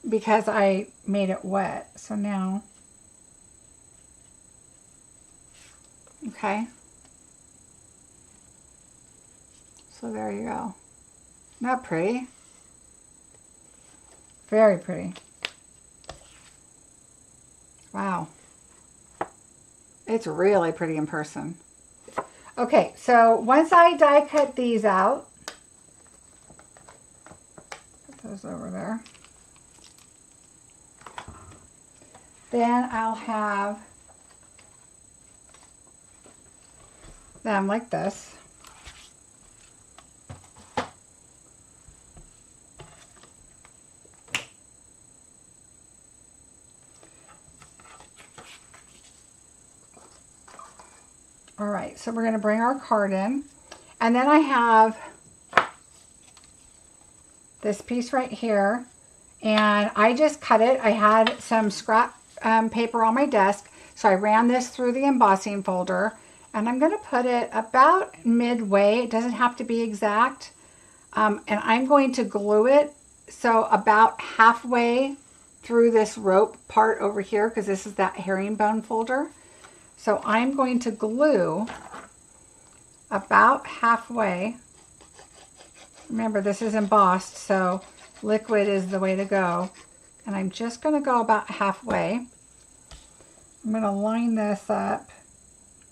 because I made it wet. So now, okay. So there you go. Not pretty? Very pretty. Wow. It's really pretty in person. Okay, so once I die cut these out, put those over there. Then I'll have them like this. All right, so we're going to bring our card in. And then I have this piece right here. And I just cut it. I had some scrap paper on my desk. So I ran this through the embossing folder. And I'm going to put it about midway. It doesn't have to be exact. And I'm going to glue it. So about halfway through this rope part over here, because this is that herringbone folder. So I'm going to glue about halfway. Remember, this is embossed, so liquid is the way to go. And I'm just going to go about halfway. I'm going to line this up.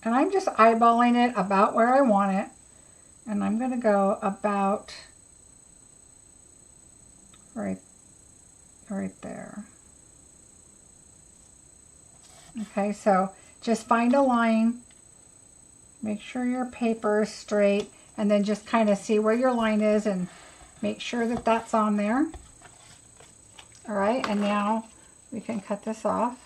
And I'm just eyeballing it about where I want it. And I'm going to go about right there. Okay, so just find a line, make sure your paper is straight, and then just kind of see where your line is and make sure that that's on there. All right, and now we can cut this off.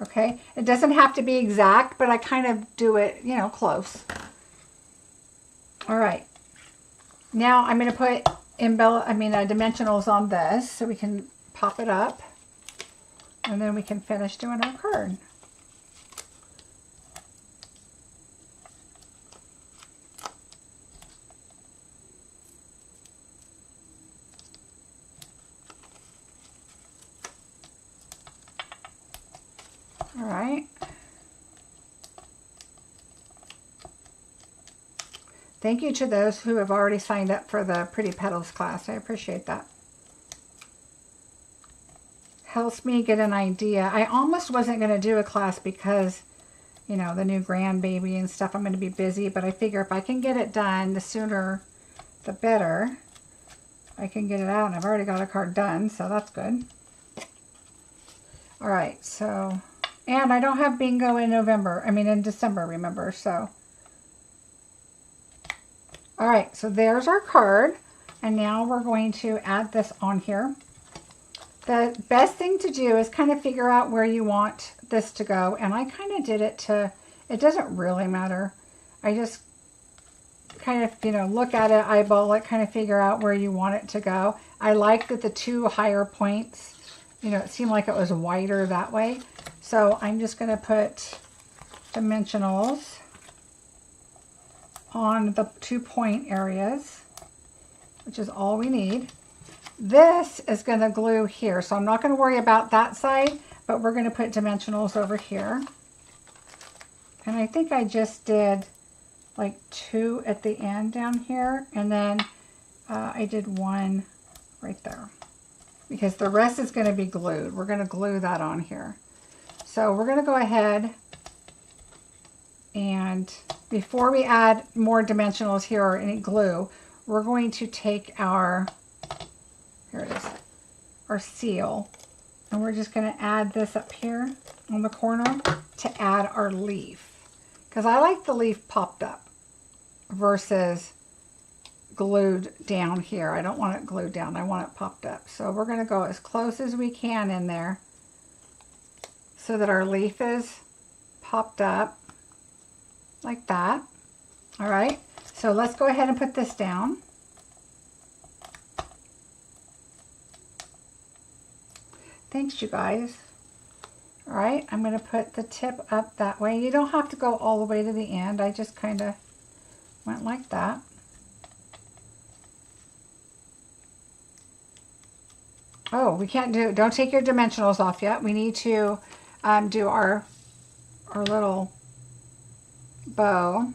Okay, it doesn't have to be exact, but I kind of do it, you know, close. All right. Now I'm going to put dimensionals on this so we can pop it up, and then we can finish doing our card. All right. Thank you to those who have already signed up for the Pretty Petals class. I appreciate that. Helps me get an idea. I almost wasn't going to do a class because, you know, the new grandbaby and stuff, I'm going to be busy, but I figure if I can get it done, the sooner the better. I can get it out, and I've already got a card done, so that's good. All right, so, and I don't have bingo in in December, remember, so. All right, so there's our card, and now we're going to add this on here. The best thing to do is kind of figure out where you want this to go, and I kind of did it to, it doesn't really matter. I just kind of, you know, look at it, eyeball it, kind of figure out where you want it to go. I like that the two higher points, you know, it seemed like it was wider that way. So I'm just going to put dimensionals on the 2 point areas, which is all we need. This is going to glue here, so I'm not going to worry about that side, but we're going to put dimensionals over here. And I think I just did like 2 at the end down here, and then I did 1 right there, because the rest is going to be glued. We're going to glue that on here. So we're going to go ahead, and before we add more dimensionals here or any glue, we're going to take our, here it is, our seal, and we're just going to add this up here on the corner to add our leaf, because I like the leaf popped up versus glued down here. I don't want it glued down, I want it popped up. So we're going to go as close as we can in there so that our leaf is popped up like that. All right, so let's go ahead and put this down. Thanks, you guys. All right, I'm going to put the tip up that way. You don't have to go all the way to the end. I just kind of went like that. Oh, we can't do, don't take your dimensionals off yet. We need to do our little bow.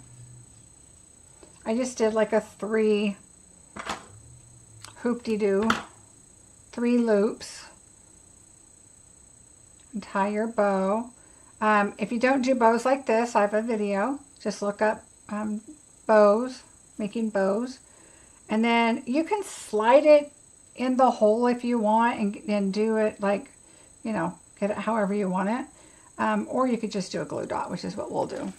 I just did like a 3 hoop-de-doo, 3 loops. And tie your bow. If you don't do bows like this, I have a video. Just look up bows, making bows. And then you can slide it in the hole if you want and do it like, you know, get it however you want it. Or you could just do a glue dot, which is what we'll do.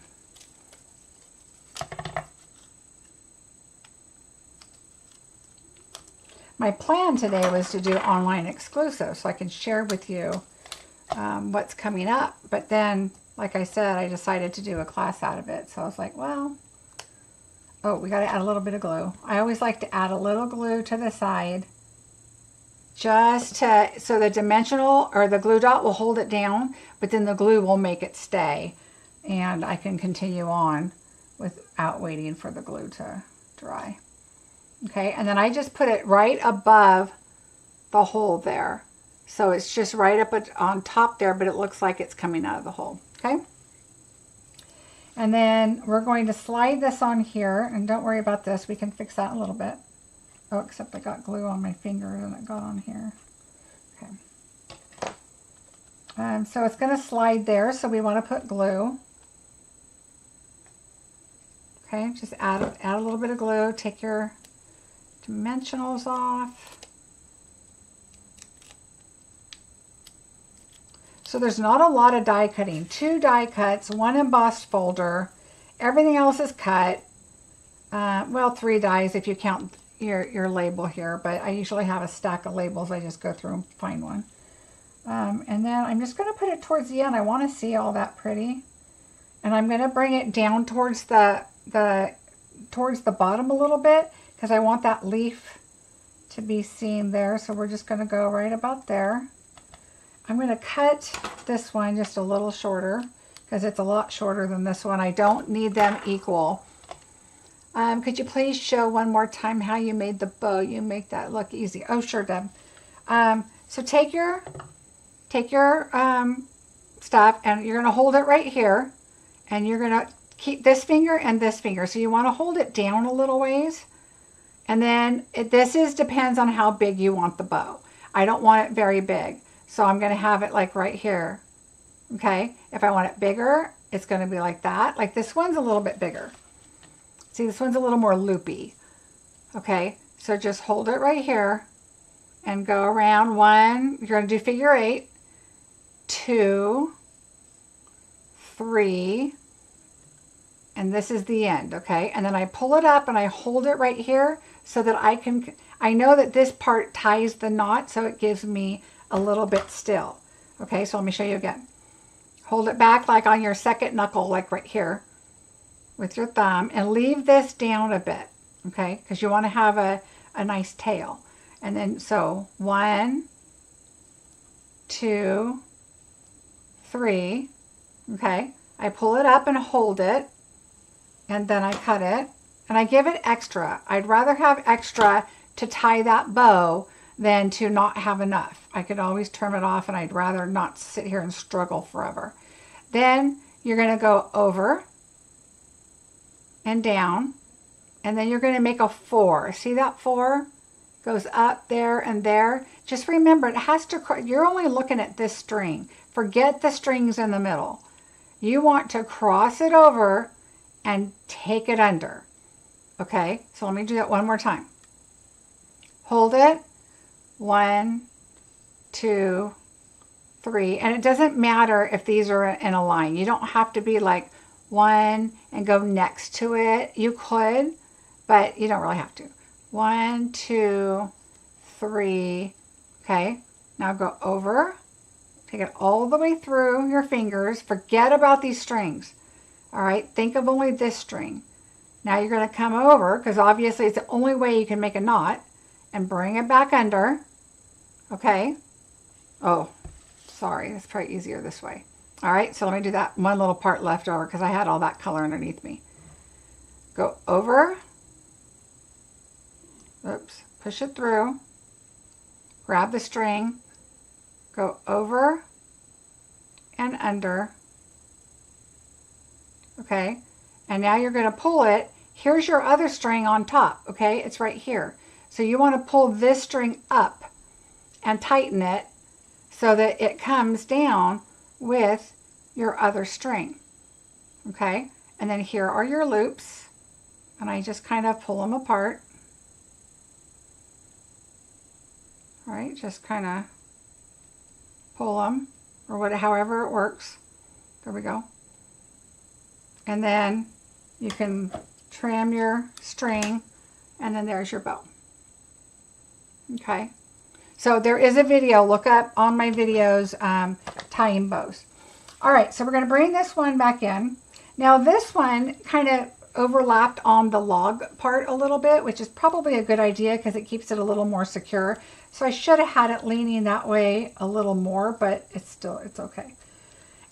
My plan today was to do online exclusive so I can share with you what's coming up. But then, like I said, I decided to do a class out of it. So I was like, well, oh, we got to add a little bit of glue. I always like to add a little glue to the side just to, so the dimensional or the glue dot will hold it down, but then the glue will make it stay. And I can continue on without waiting for the glue to dry. Okay, and then I just put it right above the hole there. So it's just right up on top there, but it looks like it's coming out of the hole, okay? And then we're going to slide this on here, and don't worry about this, we can fix that a little bit. Oh, except I got glue on my finger and it got on here. Okay. So it's going to slide there, so we want to put glue. Okay, just add a little bit of glue, take your dimensionals off. So there's not a lot of die cutting. 2 die cuts, 1 embossed folder. Everything else is cut. Well, 3 dies if you count your label here, but I usually have a stack of labels. I just go through and find one. And then I'm just going to put it towards the end. I want to see all that pretty. And I'm going to bring it down towards the bottom a little bit because I want that leaf to be seen there. So we're just going to go right about there. I'm going to cut this one just a little shorter because it's a lot shorter than this one. I don't need them equal. Could you please show one more time how you made the bow? You make that look easy. Oh, sure, Deb. So take your stuff and you're going to hold it right here and you're going to keep this finger and this finger. So you want to hold it down a little ways. And then depends on how big you want the bow. I don't want it very big. So I'm going to have it like right here. Okay. If I want it bigger, it's going to be like that. Like this one's a little bit bigger. See, this one's a little more loopy. Okay. So just hold it right here and go around 1. You're going to do figure 8, 2, 3, and this is the end. Okay. And then I pull it up and I hold it right here so that I know that this part ties the knot, so it gives me a little bit still. Okay, so let me show you again. Hold it back like on your second knuckle, like right here with your thumb, and leave this down a bit, okay, because you want to have a nice tail. And then so 1, 2, 3, okay, I pull it up and hold it, and then I cut it, and I give it extra. I'd rather have extra to tie that bow than to not have enough. I could always turn it off, and I'd rather not sit here and struggle forever. Then you're going to go over and down, and then you're going to make a 4. See that 4? Goes up there and there. Just remember, it has to, you're only looking at this string. Forget the strings in the middle. You want to cross it over and take it under. Okay, so let me do that one more time. Hold it. 1, 2, 3. And it doesn't matter if these are in a line. You don't have to be like 1 and go next to it. You could, but you don't really have to. 1, 2, 3. Okay, now go over. Take it all the way through your fingers. Forget about these strings. All right, think of only this string. Now you're going to come over, because obviously it's the only way you can make a knot, and bring it back under. Okay. Oh, sorry. It's probably easier this way. All right, so let me do that one little part left over because I had all that color underneath me. Go over. Oops. Push it through. Grab the string. Go over and under. Okay. And now you're going to pull it. Here's your other string on top. Okay. It's right here. So you want to pull this string up and tighten it so that it comes down with your other string. Okay. And then here are your loops. And I just kind of pull them apart. All right. Just kind of pull them, or however it works. There we go. And then you can trim your string, and then there's your bow. Okay. So there is a video. Look up on my videos, tying bows. All right. So we're going to bring this one back in. Now this one kind of overlapped on the log part a little bit, which is probably a good idea because it keeps it a little more secure. So I should have had it leaning that way a little more, but it's okay.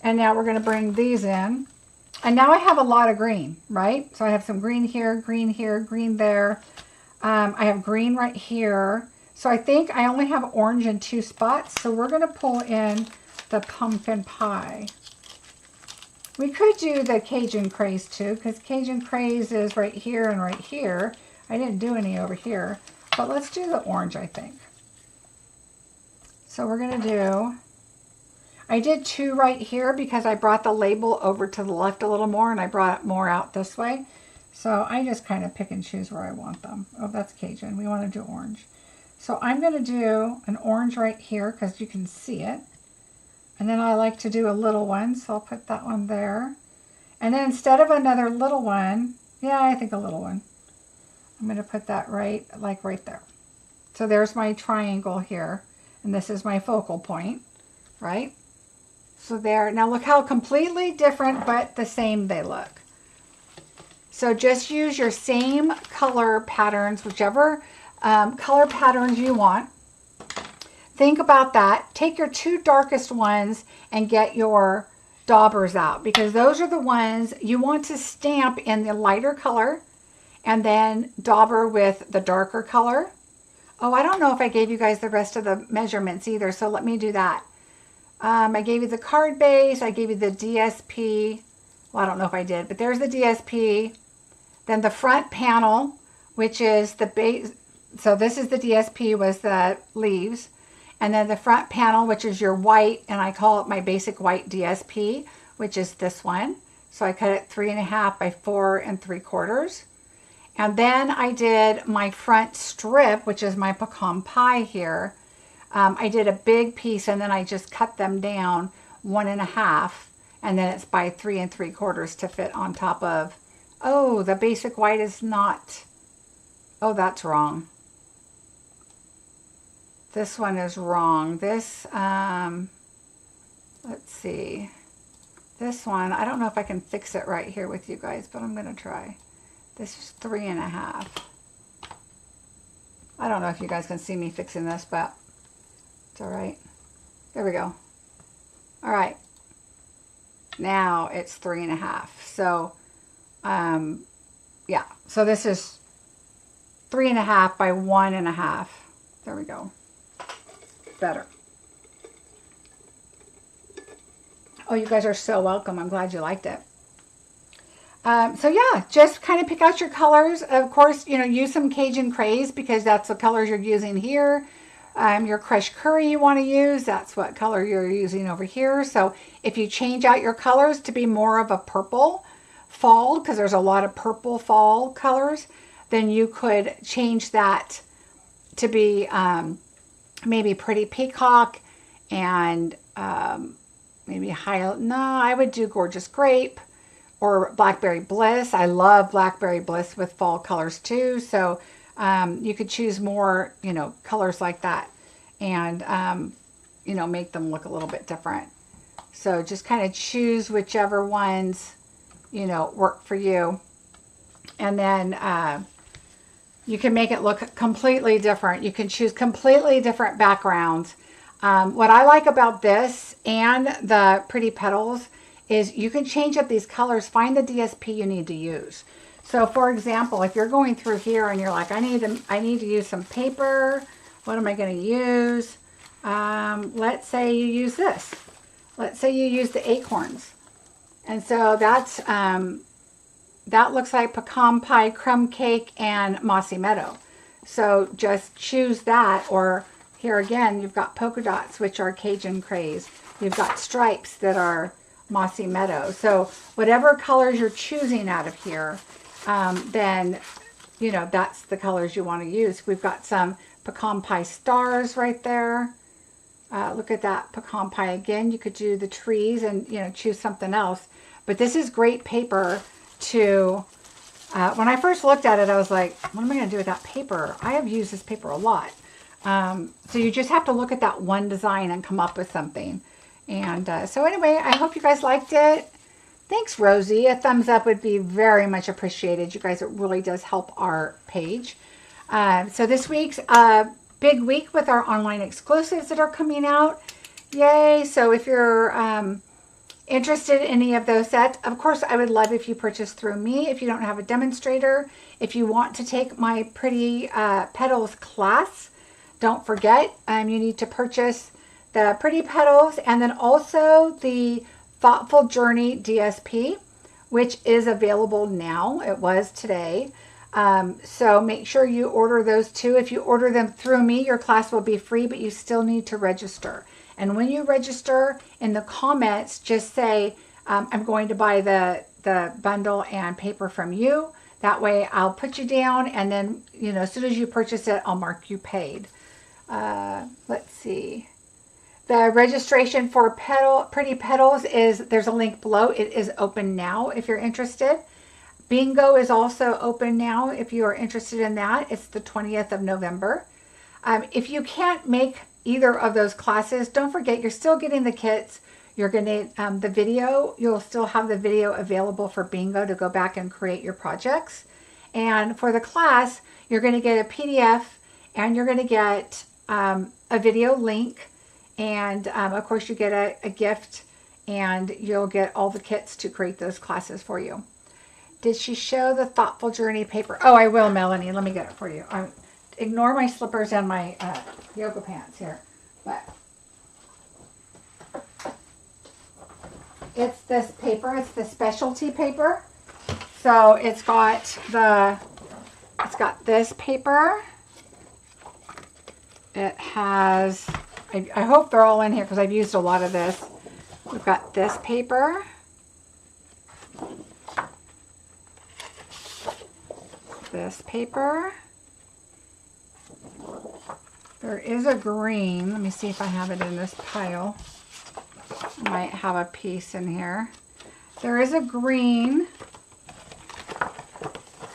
And now we're going to bring these in. And now I have a lot of green, right? So I have some green here, green there. I have green right here. So I think I only have orange in 2 spots. So we're going to pull in the pumpkin pie. We could do the Cajun craze too, because Cajun craze is right here and right here. I didn't do any over here, but let's do the orange, I think. So we're going to do, I did 2 right here because I brought the label over to the left a little more, and I brought it more out this way. So I just kind of pick and choose where I want them. Oh, that's Cajun. We want to do orange. So I'm going to do an orange right here because you can see it. And then I like to do a little one, so I'll put that one there. And then instead of another little one, yeah, I think a little one, I'm going to put that right there. So there's my triangle here, and this is my focal point, right? So there. Now look how completely different but the same they look. So just use your same color patterns, whichever color patterns you want. Think about that. Take your 2 darkest ones and get your daubers out, because those are the ones you want to stamp in the lighter color and then dauber with the darker color. Oh, I don't know if I gave you guys the rest of the measurements either, so let me do that. I gave you the card base, I gave you the DSP Well, I don't know if I did, but there's the DSP. Then the front panel, which is the base. So this is the DSP, was the leaves. And then the front panel, which is your white, and I call it my basic white DSP, which is this one. So I cut it 3.5 by 4 3/4. And then I did my front strip, which is my pecan pie here. I did a big piece, and then I just cut them down 1.5, and then it's by 3 3/4 to fit on top of. Oh, the basic white is not. Oh, that's wrong. This one is wrong. This, let's see. This one, I don't know if I can fix it right here with you guys, but I'm going to try. This is 3.5. I don't know if you guys can see me fixing this, but it's all right. There we go. All right. Now it's 3.5. So, yeah. So this is 3.5 by 1.5. There we go. Better. Oh, you guys are so welcome. I'm glad you liked it. So yeah, just kind of pick out your colors. Of course, you know, use some Cajun Craze because that's the colors you're using here. Your crushed curry you want to use, that's what color you're using over here. So if you change out your colors to be more of a purple fall, because there's a lot of purple fall colors, then you could change that to be maybe Pretty Peacock and maybe I would do Gorgeous Grape or Blackberry Bliss. I love Blackberry Bliss with fall colors too. So you could choose more, you know, colors like that and, you know, make them look a little bit different. So just kind of choose whichever ones, you know, work for you. And then you can make it look completely different. You can choose completely different backgrounds. What I like about this and the Pretty Petals is you can change up these colors, find the DSP you need to use. So for example, if you're going through here and you're like, I need to use some paper, what am I going to use? Let's say you use this. Let's say you use the acorns. And so that's, that looks like pecan pie, crumb cake, and mossy meadow. So just choose that, or here again, you've got polka dots, which are Cajun Craze. You've got stripes that are mossy meadow. So whatever colors you're choosing out of here, then, you know, that's the colors you want to use. We've got some pecan pie stars right there. Look at that pecan pie again. You could do the trees and, you know, choose something else. But this is great paper to, when I first looked at it, I was like, what am I going to do with that paper? I have used this paper a lot. So you just have to look at that one design and come up with something. And so anyway, I hope you guys liked it. Thanks, Rosie. A thumbs up would be very much appreciated. You guys, it really does help our page. So this week's a big week with our online exclusives that are coming out. Yay. So if you're interested in any of those sets, of course, I would love if you purchase through me. If you don't have a demonstrator, if you want to take my Pretty Petals class, don't forget, you need to purchase the Pretty Petals and then also the Thoughtful Journey DSP, which is available now. It was today. So make sure you order those two. If you order them through me, your class will be free, but you still need to register. And when you register, in the comments, just say, I'm going to buy the bundle and paper from you. That way I'll put you down, and then, you know, as soon as you purchase it, I'll mark you paid. Let's see. The registration for Pretty Petals is, there's a link below. It is open now if you're interested. Bingo is also open now if you are interested in that. It's the 20th of November. If you can't make either of those classes, don't forget, you're still getting the kits. You're going to, the video, you'll still have the video available for Bingo to go back and create your projects. And for the class, you're going to get a PDF and you're going to get a video link. And of course, you get a gift and you'll get all the kits to create those classes for you. Did she show the Thoughtful Journey paper? Oh, I will, Melanie. Let me get it for you. Ignore my slippers and my yoga pants here. But it's this paper. It's the specialty paper. So it's got this paper. It has, I hope they're all in here because I've used a lot of this. We've got this paper. This paper. There is a green. Let me see if I have it in this pile. I might have a piece in here. There is a green.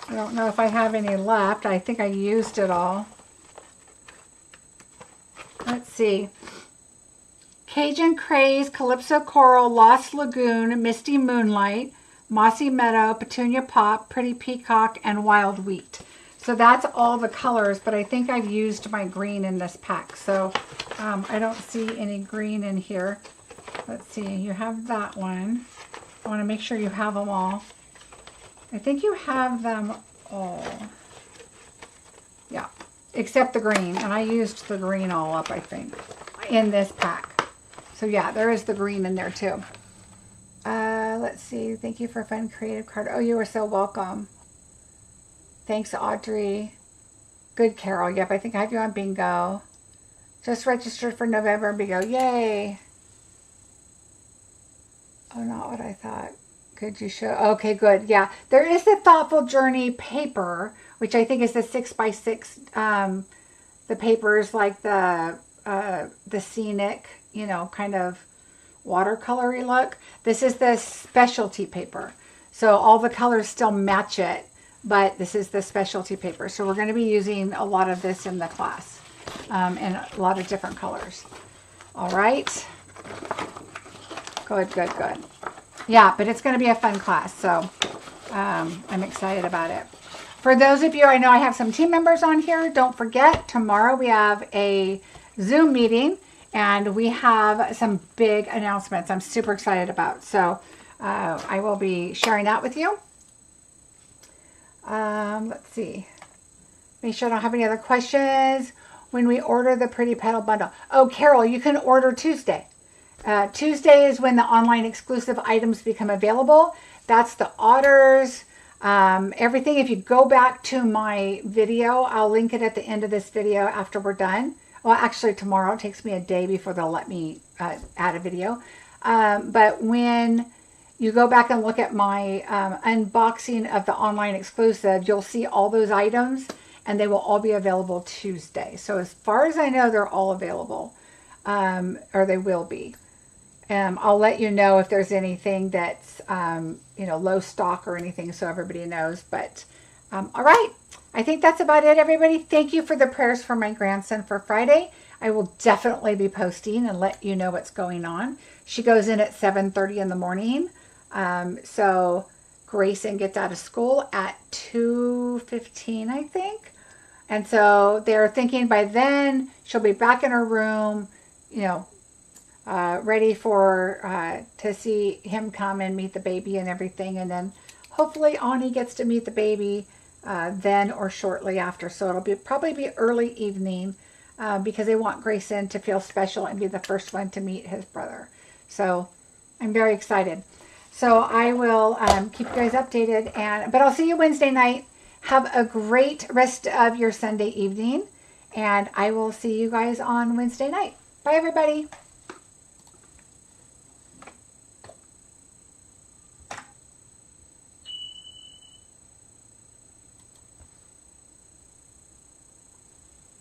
I don't know if I have any left. I think I used it all. Let's see. Cajun Craze, Calypso Coral, Lost Lagoon, Misty Moonlight, Mossy Meadow, Petunia Pop, Pretty Peacock, and Wild Wheat. So that's all the colors, but I think I've used my green in this pack. So I don't see any green in here. Let's see, you have that one. I want to make sure you have them all. I think you have them all. Yeah, except the green. And I used the green all up, I think, in this pack. So yeah, there is the green in there too. Let's see. Thank you for a fun creative card. Oh, you are so welcome. Thanks, Audrey. Good, Carol. Yep, I think I have you on bingo. Just registered for November bingo. Yay. Oh, not what I thought. Could you show? Okay, good. Yeah, there is the Thoughtful Journey paper, which I think is the 6x6. The papers like the scenic, you know, kind of watercolory look. This is the specialty paper. So all the colors still match it, but this is the specialty paper. So we're going to be using a lot of this in the class and a lot of different colors. All right. Good, good, good. Yeah, but it's going to be a fun class. So I'm excited about it. For those of you, I know I have some team members on here. Don't forget, tomorrow we have a Zoom meeting and we have some big announcements I'm super excited about. So I will be sharing that with you. Let's see. Make sure I don't have any other questions. When we order the Pretty Petal bundle. Oh, Carol, you can order Tuesday. Tuesday is when the online exclusive items become available. That's the otters, everything. If you go back to my video, I'll link it at the end of this video after we're done. Well, actually tomorrow. It takes me a day before they'll let me add a video. But when you go back and look at my unboxing of the online exclusive, you'll see all those items and they will all be available Tuesday. So as far as I know, they're all available, or they will be. I'll let you know if there's anything that's, you know, low stock or anything so everybody knows. But, all right. I think that's about it, everybody. Thank you for the prayers for my grandson for Friday. I will definitely be posting and let you know what's going on. She goes in at 7:30 in the morning. So Grayson gets out of school at 2:15, I think. And so they're thinking by then she'll be back in her room, you know, ready for to see him come and meet the baby and everything. And then hopefully Ani gets to meet the baby then or shortly after. So it'll be probably be early evening because they want Grayson to feel special and be the first one to meet his brother. So I'm very excited. So I will keep you guys updated. But I'll see you Wednesday night. Have a great rest of your Sunday evening. And I will see you guys on Wednesday night. Bye, everybody.